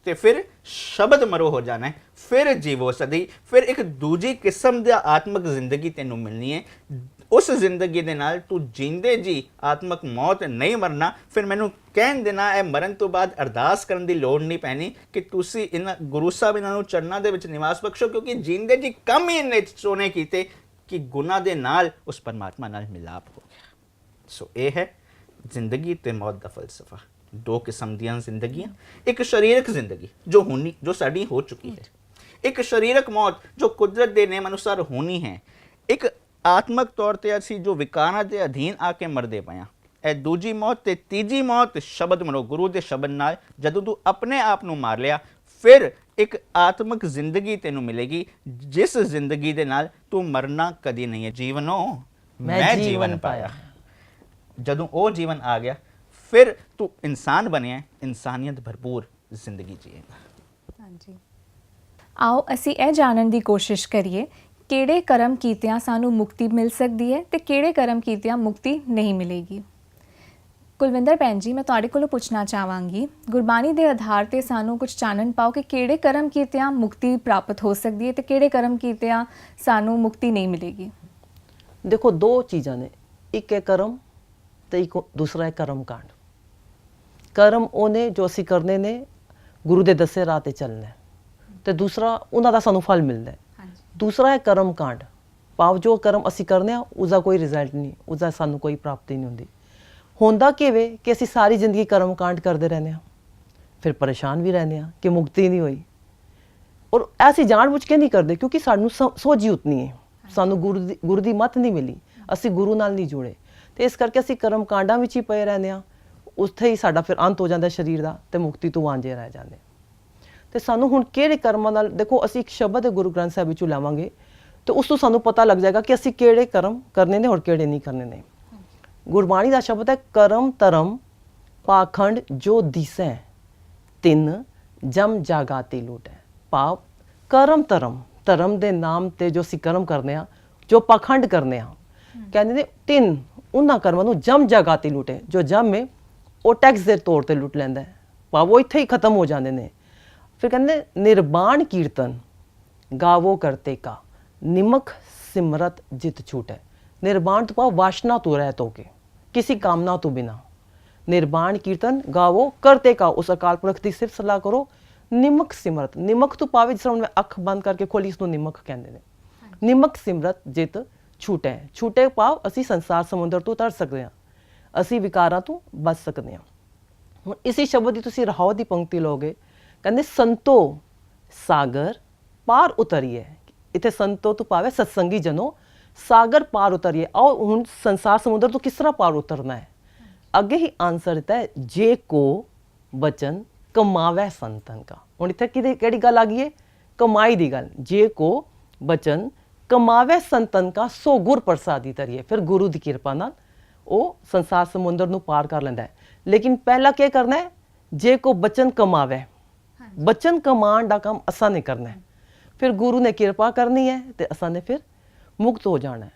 ਤੇ ਫਿਰ ਸ਼ਬਦ ਮਰੋ ਹੋ ਜਾਣਾ ਹੈ, ਫਿਰ ਜੀਵੋ ਸਦੀ। ਫਿਰ ਇੱਕ ਦੂਜੀ ਕਿਸਮ ਦੀ ਆਤਮਿਕ ਜ਼ਿੰਦਗੀ ਤੈਨੂੰ ਮਿਲਣੀ ਹੈ। ਉਸ ਜ਼ਿੰਦਗੀ ਦੇ ਨਾਲ ਤੂੰ ਜੀਂਦੇ ਜੀ ਆਤਮਿਕ ਮੌਤ ਨਹੀਂ ਮਰਨਾ। ਫਿਰ ਮੈਨੂੰ ਕਹਿਣ ਦੇਣਾ, ਇਹ ਮਰਨ ਤੋਂ ਬਾਅਦ ਅਰਦਾਸ ਕਰਨ ਦੀ ਲੋੜ ਨਹੀਂ ਪੈਣੀ ਕਿ ਤੁਸੀਂ ਇਹਨਾਂ ਗੁਰੂ ਸਾਹਿਬ ਇਹਨਾਂ ਨੂੰ ਚਰਨਾਂ ਦੇ ਵਿੱਚ ਨਿਵਾਸ ਬਖਸ਼ੋ, ਕਿਉਂਕਿ ਜੀਂਦੇ ਜੀ ਕੰਮ ਹੀ ਇੰਨੇ ਸੋਹਣੇ ਕੀਤੇ ਕਿ ਗੁਨਾਹ ਦੇ ਨਾਲ ਉਸ ਪਰਮਾਤਮਾ ਨਾਲ ਮਿਲਾਪ ਹੋ ਗਿਆ। ਸੋ ਇਹ ਹੈ ਜ਼ਿੰਦਗੀ ਤੇ ਮੌਤ ਦਾ ਫਲਸਫਾ। 2 ਕਿਸਮ ਦੀਆਂ ਜ਼ਿੰਦਗੀਆਂ, ਇੱਕ ਸਰੀਰਕ ਜ਼ਿੰਦਗੀ ਜੋ ਸਾਡੀ ਹੋ ਚੁੱਕੀ ਹੈ, ਇੱਕ ਸਰੀਰਕ ਮੌਤ ਜੋ ਕੁਦਰਤ ਦੇ ਨੇਮ ਅਨੁਸਾਰ ਹੋਣੀ ਹੈ, ਇੱਕ ਆਤਮਕ ਤੌਰ ਤੇ ਅਸੀਂ ਜੋ ਵਿਕਾਰਾਂ ਦੇ ਅਧੀਨ ਆ ਕੇ ਮਰਦੇ ਪਏ ਹਾਂ, ਇਹ ਦੂਜੀ ਮੌਤ। ਤੇ ਤੀਜੀ ਮੌਤ ਸ਼ਬਦ ਮਰੋ, ਗੁਰੂ ਦੇ ਸ਼ਬਦ ਨਾਲ ਜਦੋਂ ਤੂੰ ਆਪਣੇ ਆਪ ਨੂੰ ਮਾਰ ਲਿਆ, ਫਿਰ ਇੱਕ ਆਤਮਿਕ ਜ਼ਿੰਦਗੀ ਤੈਨੂੰ ਮਿਲੇਗੀ, ਜਿਸ ਜ਼ਿੰਦਗੀ ਦੇ ਨਾਲ ਤੂੰ ਮਰਨਾ ਕਦੀ ਨਹੀਂ ਹੈ। ਜੀਵਨੋ ਮੈਂ ਜੀਵਨ ਪਾਇਆ। ਜਦੋਂ ਉਹ ਜੀਵਨ ਆ ਗਿਆ, ਫਿਰ ਤੂੰ ਇਨਸਾਨ ਬਣਿਆ, ਇਨਸਾਨੀਅਤ ਭਰਪੂਰ ਜ਼ਿੰਦਗੀ ਜੀਏਗਾ। ਹਾਂਜੀ। ਆਓ ਅਸੀਂ ਇਹ ਜਾਣਨ ਦੀ ਕੋਸ਼ਿਸ਼ ਕਰੀਏ ਕਿਹੜੇ ਕਰਮ ਕੀਤਿਆਂ ਸਾਨੂੰ ਮੁਕਤੀ ਮਿਲ ਸਕਦੀ ਹੈ ਤੇ ਕਿਹੜੇ ਕਰਮ ਕੀਤਿਆਂ ਮੁਕਤੀ ਨਹੀਂ ਮਿਲੇਗੀ। ਕੁਲਵਿੰਦਰ ਭੈਣ ਜੀ, ਮੈਂ ਤੁਹਾਡੇ ਕੋਲੋਂ ਪੁੱਛਣਾ ਚਾਹਾਂਗੀ, ਗੁਰਬਾਣੀ ਦੇ ਆਧਾਰ ਤੇ ਸਾਨੂੰ ਕੁਝ ਚਾਨਣ ਪਾਓ ਕਿ ਕਿਹੜੇ ਕਰਮ ਕੀਤਿਆਂ ਮੁਕਤੀ ਪ੍ਰਾਪਤ ਹੋ ਸਕਦੀ ਹੈ ਤੇ ਕਿਹੜੇ ਕਰਮ ਕੀਤਿਆਂ ਸਾਨੂੰ ਮੁਕਤੀ ਨਹੀਂ ਮਿਲੇਗੀ। ਦੇਖੋ, ਦੋ ਚੀਜ਼ਾਂ ਨੇ, ਇੱਕ ਹੈ ਕਰਮ ਤੇ ਇੱਕ ਦੂਸਰਾ ਹੈ ਕਰਮ ਕਾਂਡ। ਕਰਮ ਉਹਨੇ ਜੋ ਅਸੀਂ ਕਰਨੇ ਨੇ, ਗੁਰੂ ਦੇ ਦੱਸੇ ਰਾਹ ਤੇ ਚੱਲਣਾ ਹੈ, ਤੇ ਦੂਸਰਾ ਉਹਨਾਂ ਦਾ ਸਾਨੂੰ ਫਲ ਮਿਲਦਾ ਹੈ। ਦੂਸਰਾ ਹੈ ਕਰਮ ਕਾਂਡ, ਭਾਵ ਜੋ ਕਰਮ ਅਸੀਂ ਕਰਨੇ ਆ ਉਸਦਾ ਕੋਈ ਰਿਜ਼ਲਟ ਨਹੀਂ, ਉਸਦਾ ਸਾਨੂੰ ਕੋਈ ਪ੍ਰਾਪਤੀ ਨਹੀਂ ਹੁੰਦੀ। ਹੁੰਦਾ ਕਿਵੇਂ ਕਿ ਅਸੀਂ ਸਾਰੀ ਜ਼ਿੰਦਗੀ ਕਰਮ ਕਾਂਡ ਕਰਦੇ ਰਹਿੰਦੇ ਹਾਂ, ਫਿਰ ਪਰੇਸ਼ਾਨ ਵੀ ਰਹਿੰਦੇ ਹਾਂ ਕਿ ਮੁਕਤੀ ਨਹੀਂ ਹੋਈ। ਔਰ ਅਸੀਂ ਜਾਣਬੁੱਝ ਕੇ ਨਹੀਂ ਕਰਦੇ, ਕਿਉਂਕਿ ਸਾਨੂੰ ਸੋਝੀ ਉਤਨੀ ਹੈ, ਸਾਨੂੰ ਗੁਰੂ ਦੀ ਮੱਤ ਨਹੀਂ ਮਿਲੀ, ਅਸੀਂ ਗੁਰੂ ਨਾਲ ਨਹੀਂ ਜੁੜੇ, ਤੇ ਇਸ ਕਰਕੇ ਅਸੀਂ ਕਰਮ ਕਾਂਡਾਂ ਵਿੱਚ ਹੀ ਪਏ ਰਹਿੰਦੇ ਹਾਂ। ਉੱਥੇ ਹੀ ਸਾਡਾ ਫਿਰ ਅੰਤ ਹੋ ਜਾਂਦਾ ਸਰੀਰ ਦਾ, ਤੇ ਮੁਕਤੀ ਤੋਂ ਵਾਂਝੇ ਰਹਿ ਜਾਂਦੇ। ਤੇ ਸਾਨੂੰ ਹੁਣ ਕਿਹੜੇ ਕਰਮਾਂ ਨਾਲ, ਦੇਖੋ ਅਸੀਂ ਇੱਕ ਸ਼ਬਦ ਗੁਰੂ ਗ੍ਰੰਥ ਸਾਹਿਬ ਵਿੱਚੋਂ ਲਾਵਾਂਗੇ ਤੇ ਉਸ ਤੋਂ ਸਾਨੂੰ ਪਤਾ ਲੱਗ ਜਾਏਗਾ ਕਿ ਅਸੀਂ ਕਿਹੜੇ ਕਰਮ ਕਰਨੇ ਨੇ ਔਰ ਕਿਹੜੇ ਨਹੀਂ ਕਰਨੇ ਨੇ। ਗੁਰਬਾਣੀ ਦਾ ਸ਼ਬਦ ਹੈ, ਕਰਮ ਧਰਮ ਪਾਖੰਡ ਜੋ ਦਿਸੈ ਤਿੰਨ ਜਮ ਜਾਗਾਤੀ ਲੂਟੈ। ਭਾਵ ਕਰਮ ਧਰਮ ਦੇ ਨਾਮ ਤੇ ਜੋ ਅਸੀਂ ਕਰਮ ਕਰਨੇ ਆ, ਜੋ ਪਾਖੰਡ ਕਰਨੇ ਆ, ਕਹਿੰਦੇ ਨੇ ਤਿੰਨ ਉਹਨਾਂ ਕਰਮਾਂ ਨੂੰ ਜਮ ਜਾਗਾਤੀ ਲੂਟੇ। ਜੋ ਜਮ ਹੈ ਉਹ ਟੈਕਸ ਦੇ ਤੌਰ ਤੇ ਲੁੱਟ ਲੈਂਦਾ ਹੈ, ਭਾਵ ਉਹ ਇੱਥੇ ਹੀ ਖਤਮ ਹੋ ਜਾਂਦੇ ਨੇ। ਫਿਰ ਕਹਿੰਦੇ ਨਿਰਬਾਣ ਕੀਰਤਨ ਗਾਵੋ ਕਰਤੇ ਕਾ ਨਿਮਕ ਸਿਮਰਤ ਜਿਤ ਛੂਟੈ। ਨਿਰਬਾਣ ਤੋਂ ਭਾਵ ਵਾਸ਼ਨਾ ਤੋਂ ਰਹਿਤ ਹੋ ਕੇ, किसी कामना तो बिना। निर्वाण कीर्तन गावो करते का, उस अकाल पुरख की सिर्फ सलाह करो। निमक सिमरत, निमक तो पावे जिस मैं अख बंद करके खोली इसको निमक कहते हैं। निमक सिमरत जित छूटे, छूटे भाव असी संसार समुद्र तो तर सकते हैं, असी विकारां तो बच सकते हैं। हुण इसी शब्द की तुसीं रहाओ की पंक्ति लोगे, कहते संतो सागर पार उतरिए। इत्थे संतो तो पावे सत्संगी जनो, सागर पार उतरिए। आओ हुण संसार समुद्र तो किस तरह पार उतरना है, अगे ही आंसर दिता है, जे को बचन कमावै संतन का। हुण इत्थे किहड़ी गल आ गई है, कमाई दी गल। जे को बचन कमावै संतन का सो गुर प्रसादी तरिए। फिर गुरु की किरपा नाल वो संसार समुद्र नूं पार कर लैंदा है। लेकिन पहला क्या करना है, जे को बचन कमावै, बचन कमान दा काम असां ने करना है, फिर गुरु ने किरपा करनी है ते असां ने फिर मुक्त हो जाना है।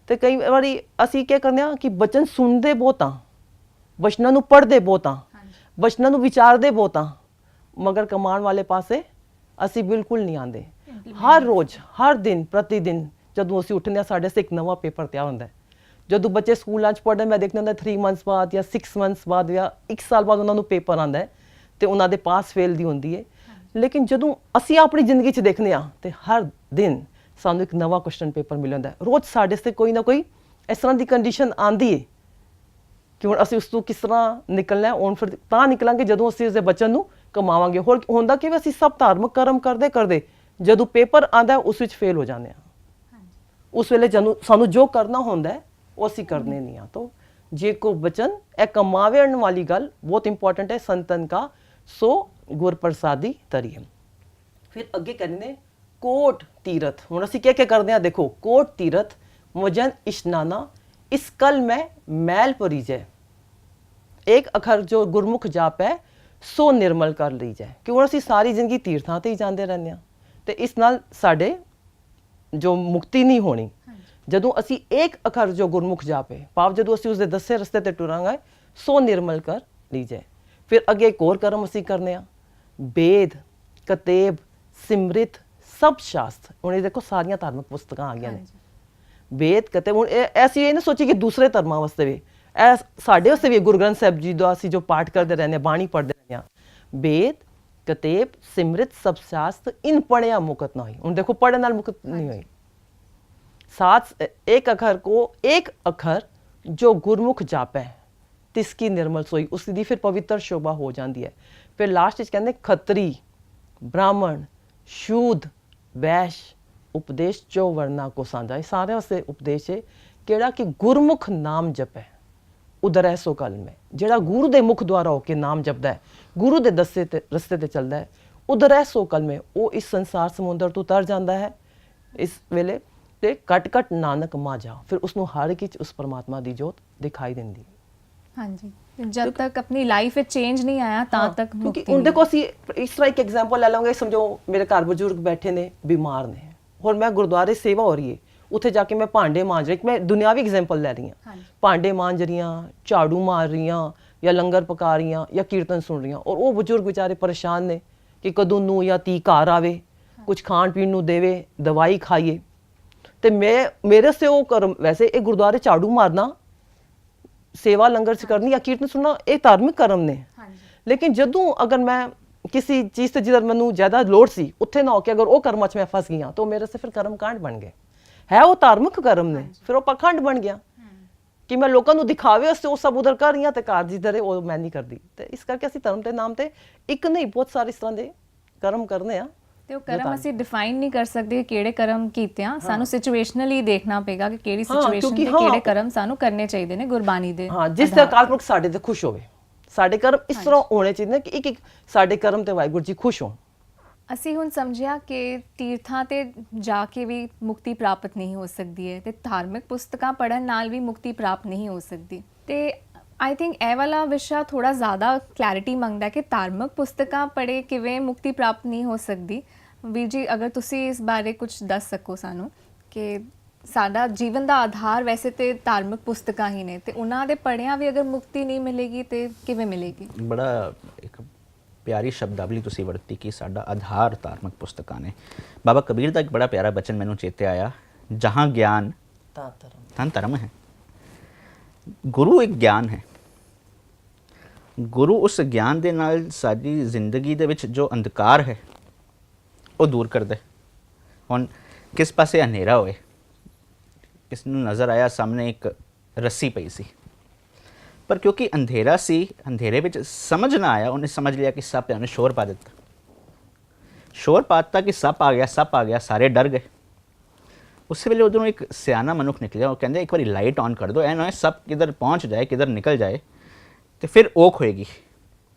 तो कई बारी असी क्या करने आ कि बचन सुनते बहुत हाँ, बचनों नूं पढ़ते बहुत हाँ, बचनों नूं विचारते बहुत हाँ, मगर कमान वाले पासे असी बिल्कुल नहीं आते। हर रोज़ हर दिन प्रतिदिन जदों असी उठने साढ़े से एक नवा पेपर तैयार होंदा है। जदों बच्चे स्कूलों पढ़ते मैं देखने होंदा 3 मंथ्स बाद या 6 मंथ्स बाद या 1 साल बाद उन्होंने पेपर आंदा है तो उन्होंने पास फेल दी होंदी है। लेकिन जदों असी अपनी जिंदगी च देखने तो हर दिन सानू एक नवा क्वेश्चन पेपर मिल जाता है। रोज़ साढ़े से कोई ना कोई इस तरह की कंडीशन आती है कि हुण असीं उस तों किस तरह निकलना है। हुण फिर तां निकलांगे जदों असीं उसदे बचन नूं कमावांगे। होर हुंदा कि असीं सब धार्मिक कर्म करदे करदे जदों पेपर आंदा उस विच फेल हो जांदे आ। उस वेले जदों सानू जो करना हुंदा है वो असीं करने नहीं आ। तो जे को बचन ए कमावण वाली गल बहुत इंपॉर्टेंट है, संतन का सो गुर प्रसादी तरिए। फिर अगे कहने कोट तीरथ। हुण असीं क्या क्या करते हैं, देखो कोट तीरथ मुजन इश्नाना इस कल में मैल परिजय। एक अखर जो गुरमुख जाप है सो निर्मल कर ली जाए। क्यों असीं सारी जिंदगी तीर्थां ते ही जाते रहने तो इस नाल साडे जो मुक्ति नहीं होनी। जदों असीं एक अखर जो गुरमुख जाप है, भाव जदों असीं उसदे दसे रस्ते ते टुरांगे सो निर्मल कर ली जाए। फिर अगे एक होर कर्म असीं करने वेद कतेब सिमरित सब शास्त्र। हुण देखो सारियां धार्मिक पुस्तकां आ गईयां ने। वेद कतेब हुण ऐसी ये ना सोची कि दूसरे धर्मां वास्ते भी, ऐ साडे वास्ते भी गुरु ग्रंथ साहिब जी दा असीं जो पाठ करदे रहने, बाणी पढ़दे रहने। वेद कतेब सिमरित सब शास्त्र इन पढ़िया मुकत ना हुई। हुण देखो पढ़ने नाल मुकत नहीं हुई। साथ एक अखर को एक अखर जो गुरमुख जापै तिसकी निर्मल सोई, उसकी फिर पवित्र शोभा हो जाती है। फिर लास्ट कहते खत्री ब्राह्मण शूद वैश्य उपदेश चो वर्णा को साझा। सारे वास्ते उपदेश है केड़ा कि गुरमुख नाम जपै उधर सो कल में। जेड़ा गुरु दे मुख द्वारा होकर नाम जपदा है, गुरु दे दस्से ते रस्ते ते चलदा है, उधर सो कल में वो इस संसार समुद्र तो तर जाता है। इस वेले ते कट कट नानक मा जा, फिर उसनों हर एक उस परमात्मा की जोत दिखाई देंदी। हाँ जी। जब तक अपनी लाइफ ਵਿੱਚ ਚੇਂਜ ਨਹੀਂ ਆਇਆ ਤਾਂ ਤੱਕ ਕਿਉਂਕਿ ਮੁਕਤੀ ਹੁਣ ਨਹੀਂ। ਦੇਖੋ ਅਸੀਂ ਇਸ ਤਰ੍ਹਾਂ ਇੱਕ ਐਗਜ਼ਾਮਪਲ ਲੈ ਲਵਾਂਗੇ, ਸਮਝੋ ਮੇਰੇ ਘਰ ਬਜ਼ੁਰਗ ਬੈਠੇ ਨੇ ਬਿਮਾਰ ਨੇ, ਹੋਰ ਮੈਂ ਗੁਰਦੁਆਰੇ ਸੇਵਾ ਹੋ ਰਹੀ ਹੈ, ਉੱਥੇ ਜਾ ਕੇ ਮੈਂ ਭਾਂਡੇ ਮਾਂਜ ਰਹੀ, ਮੈਂ ਦੁਨਿਆਵੀ ਐਗਜ਼ਾਮਪਲ ਲੈ ਰਹੀ ਹਾਂ, ਭਾਂਡੇ ਮਾਂਜ ਰਹੀਆਂ, ਝਾੜੂ ਮਾਰ ਰਹੀਆਂ ਜਾਂ ਲੰਗਰ ਪਕਾ ਰਹੀਆਂ ਜਾਂ ਕੀਰਤਨ ਸੁਣ ਰਹੀਆਂ, ਔਰ ਉਹ ਬਜ਼ੁਰਗ ਵਿਚਾਰੇ ਪਰੇਸ਼ਾਨ ਨੇ ਕਿ ਕਦੋਂ ਨੂੰ ਜਾਂ ਤੀ ਘਰ ਆਵੇ, ਕੁਝ ਖਾਣ ਪੀਣ ਨੂੰ ਦੇਵੇ, ਦਵਾਈ ਖਾਈਏ। ਤੇ ਮੇਰੇ ਸੇ ਉਹ ਕਰਮ, ਵੈਸੇ ਇਹ ਗੁਰਦੁਆਰੇ ਝਾੜੂ ਮਾਰਨਾ, ਸੇਵਾ ਲੰਗਰ ਚ ਕਰਨੀ ਜਾਂ ਕੀਰਤਨ ਸੁਣਨਾ ਇਹ ਧਾਰਮਿਕ ਕਰਮ ਨੇ। ਲੇਕਿਨ ਜਦੋਂ ਅਗਰ ਮੈਂ ਕਿਸੇ ਚੀਜ਼ ਤੇ ਜਿੱਦਾਂ ਮੈਨੂੰ ਜ਼ਿਆਦਾ ਲੋੜ ਸੀ ਉੱਥੇ ਨਾ ਹੋ ਕੇ ਅਗਰ ਉਹ ਕਰਮਾਂ 'ਚ ਮੈਂ ਫਸ ਗਈ ਹਾਂ ਤਾਂ ਮੇਰੇ ਸੇ ਫਿਰ ਕਰਮ ਕਾਂਡ ਬਣ ਗਏ। ਹੈ ਉਹ ਧਾਰਮਿਕ ਕਰਮ ਨੇ, ਫਿਰ ਉਹ ਪਖੰਡ ਬਣ ਗਿਆ ਕਿ ਮੈਂ ਲੋਕਾਂ ਨੂੰ ਦਿਖਾਵੇ ਵਾਸਤੇ ਉਹ ਸਭ ਉਧਰ ਕਰ ਰਹੀ ਹਾਂ ਤੇ ਘਰ ਜਿੱਧਰ ਹੈ ਉਹ ਮੈਂ ਨਹੀਂ ਕਰਦੀ। ਤੇ ਇਸ ਕਰਕੇ ਅਸੀਂ ਧਰਮ ਦੇ ਨਾਮ ਤੇ ਇੱਕ ਨਹੀਂ ਬਹੁਤ ਸਾਰੇ ਇਸ ਤਰ੍ਹਾਂ ਦੇ ਕਰਮ ਕਰਨੇ ਆ। ਤੇ ਉਹ ਕਰਮ ਅਸੀਂ ਡਿਫਾਈਨ ਨਹੀਂ ਕਰ ਸਕਦੇ ਕਿ ਕਿਹੜੇ ਕਰਮ ਕੀਤੇ ਆ, ਸਾਨੂੰ ਸਿਚੁਏਸ਼ਨਲੀ ਦੇਖਣਾ ਪਏਗਾ ਕਿ ਕਿਹੜੀ ਸਿਚੁਏਸ਼ਨ ਤੇ ਕਿਹੜੇ ਕਰਮ ਸਾਨੂੰ ਕਰਨੇ ਚਾਹੀਦੇ ਨੇ ਗੁਰਬਾਣੀ ਦੇ। ਹਾਂ, ਜਿਸ ਤੇ ਅਕਾਲ ਪੁਰਖ ਸਾਡੇ ਤੇ ਖੁਸ਼ ਹੋਵੇ, ਸਾਡੇ ਕਰਮ ਇਸ ਤਰ੍ਹਾਂ ਹੋਣੇ ਚਾਹੀਦੇ ਨੇ ਕਿ ਇੱਕ ਇੱਕ ਸਾਡੇ ਕਰਮ ਤੇ ਵਾਹਿਗੁਰੂ ਜੀ ਖੁਸ਼ ਹੋਣ। ਅਸੀਂ ਹੁਣ ਸਮਝਿਆ ਕਿ ਤੀਰਥਾਂ ਤੇ ਜਾ ਕੇ ਵੀ ਮੁਕਤੀ ਪ੍ਰਾਪਤ ਨਹੀਂ ਹੋ ਸਕਦੀ ਹੈ ਤੇ ਧਾਰਮਿਕ ਪੁਸਤਕਾਂ ਪੜ੍ਹਨ ਨਾਲ ਵੀ ਮੁਕਤੀ ਪ੍ਰਾਪਤ ਨਹੀਂ ਹੋ ਸਕਦੀ। ਤੇ ਆਈ ਥਿੰਕ ਇਹ ਵਾਲਾ ਵਿਸ਼ਾ ਥੋੜਾ ਜ਼ਿਆਦਾ ਕਲੈਰਿਟੀ ਮੰਗਦਾ ਕਿ ਧਾਰਮਿਕ ਪੁਸਤਕਾਂ ਪੜ੍ਹੇ ਕਿਵੇਂ ਮੁਕਤੀ ਪ੍ਰਾਪਤ ਨਹੀਂ ਹੋ ਸਕਦੀ। ਵੀਰ ਜੀ, ਅਗਰ ਤੁਸੀਂ ਇਸ ਬਾਰੇ ਕੁਝ ਦੱਸ ਸਕੋ ਸਾਨੂੰ ਕਿ ਸਾਡਾ ਜੀਵਨ ਦਾ ਆਧਾਰ ਵੈਸੇ ਤੇ ਧਾਰਮਿਕ ਪੁਸਤਕਾਂ ਹੀ ਨੇ ਤੇ ਉਹਨਾਂ ਦੇ ਪੜ੍ਹਿਆਂ ਵੀ ਅਗਰ ਮੁਕਤੀ ਨਹੀਂ ਮਿਲੇਗੀ ਤੇ ਕਿਵੇਂ ਮਿਲੇਗੀ? ਬੜਾ ਇੱਕ ਪਿਆਰੀ ਸ਼ਬਦਾਵਲੀ ਤੁਸੀਂ ਵਰਤੀ ਕਿ ਸਾਡਾ ਆਧਾਰ ਧਾਰਮਿਕ ਪੁਸਤਕਾਂ ਨੇ। ਬਾਬਾ ਕਬੀਰ ਦਾ ਇੱਕ ਬੜਾ ਪਿਆਰਾ ਬਚਨ ਮੈਨੂੰ ਚੇਤੇ ਆਇਆ, ਜਹਾਂ ਗਿਆਨ ਤਾਂ ਧਰਮ ਹੈ। ਗੁਰੂ ਇੱਕ ਗਿਆਨ ਹੈ। ਗੁਰੂ ਉਸ ਗਿਆਨ ਦੇ ਨਾਲ ਸਾਡੀ ਜ਼ਿੰਦਗੀ ਦੇ ਵਿੱਚ ਜੋ ਅੰਧਕਾਰ ਹੈ ਉਹ ਦੂਰ ਕਰਦਾ। ਹੁਣ ਕਿਸ ਪਾਸੇ ਹਨੇਰਾ ਹੋਏ, ਕਿਸ ਨੂੰ ਨਜ਼ਰ ਆਇਆ ਸਾਹਮਣੇ ਇੱਕ ਰੱਸੀ ਪਈ ਸੀ, ਪਰ ਕਿਉਂਕਿ ਅੰਧੇਰਾ ਸੀ, ਅੰਧੇਰੇ ਵਿੱਚ ਸਮਝ ਨਾ ਆਇਆ, ਉਹਨੇ ਸਮਝ ਲਿਆ ਕਿ ਸੱਪ ਹੈ, ਉਹਨੇ ਸ਼ੋਰ ਪਾ ਦਿੱਤਾ। ਸ਼ੋਰ ਪਾਤਾ ਕਿ ਸੱਪ ਆ ਗਿਆ, ਸੱਪ ਆ ਗਿਆ, ਸਾਰੇ ਡਰ ਗਏ। ਉਸੇ ਵੇਲੇ ਉਧਰੋਂ ਇੱਕ ਸਿਆਣਾ ਮਨੁੱਖ ਨਿਕਲਿਆ, ਉਹ ਕਹਿੰਦੇ ਇੱਕ ਵਾਰੀ ਲਾਈਟ ਔਨ ਕਰ ਦਿਓ, ਐ ਨਾ ਸੱਪ ਕਿਧਰ ਪਹੁੰਚ ਜਾਏ, ਕਿਧਰ ਨਿਕਲ ਜਾਏ ਤੇ ਫਿਰ ਔਖ ਹੋਏਗੀ।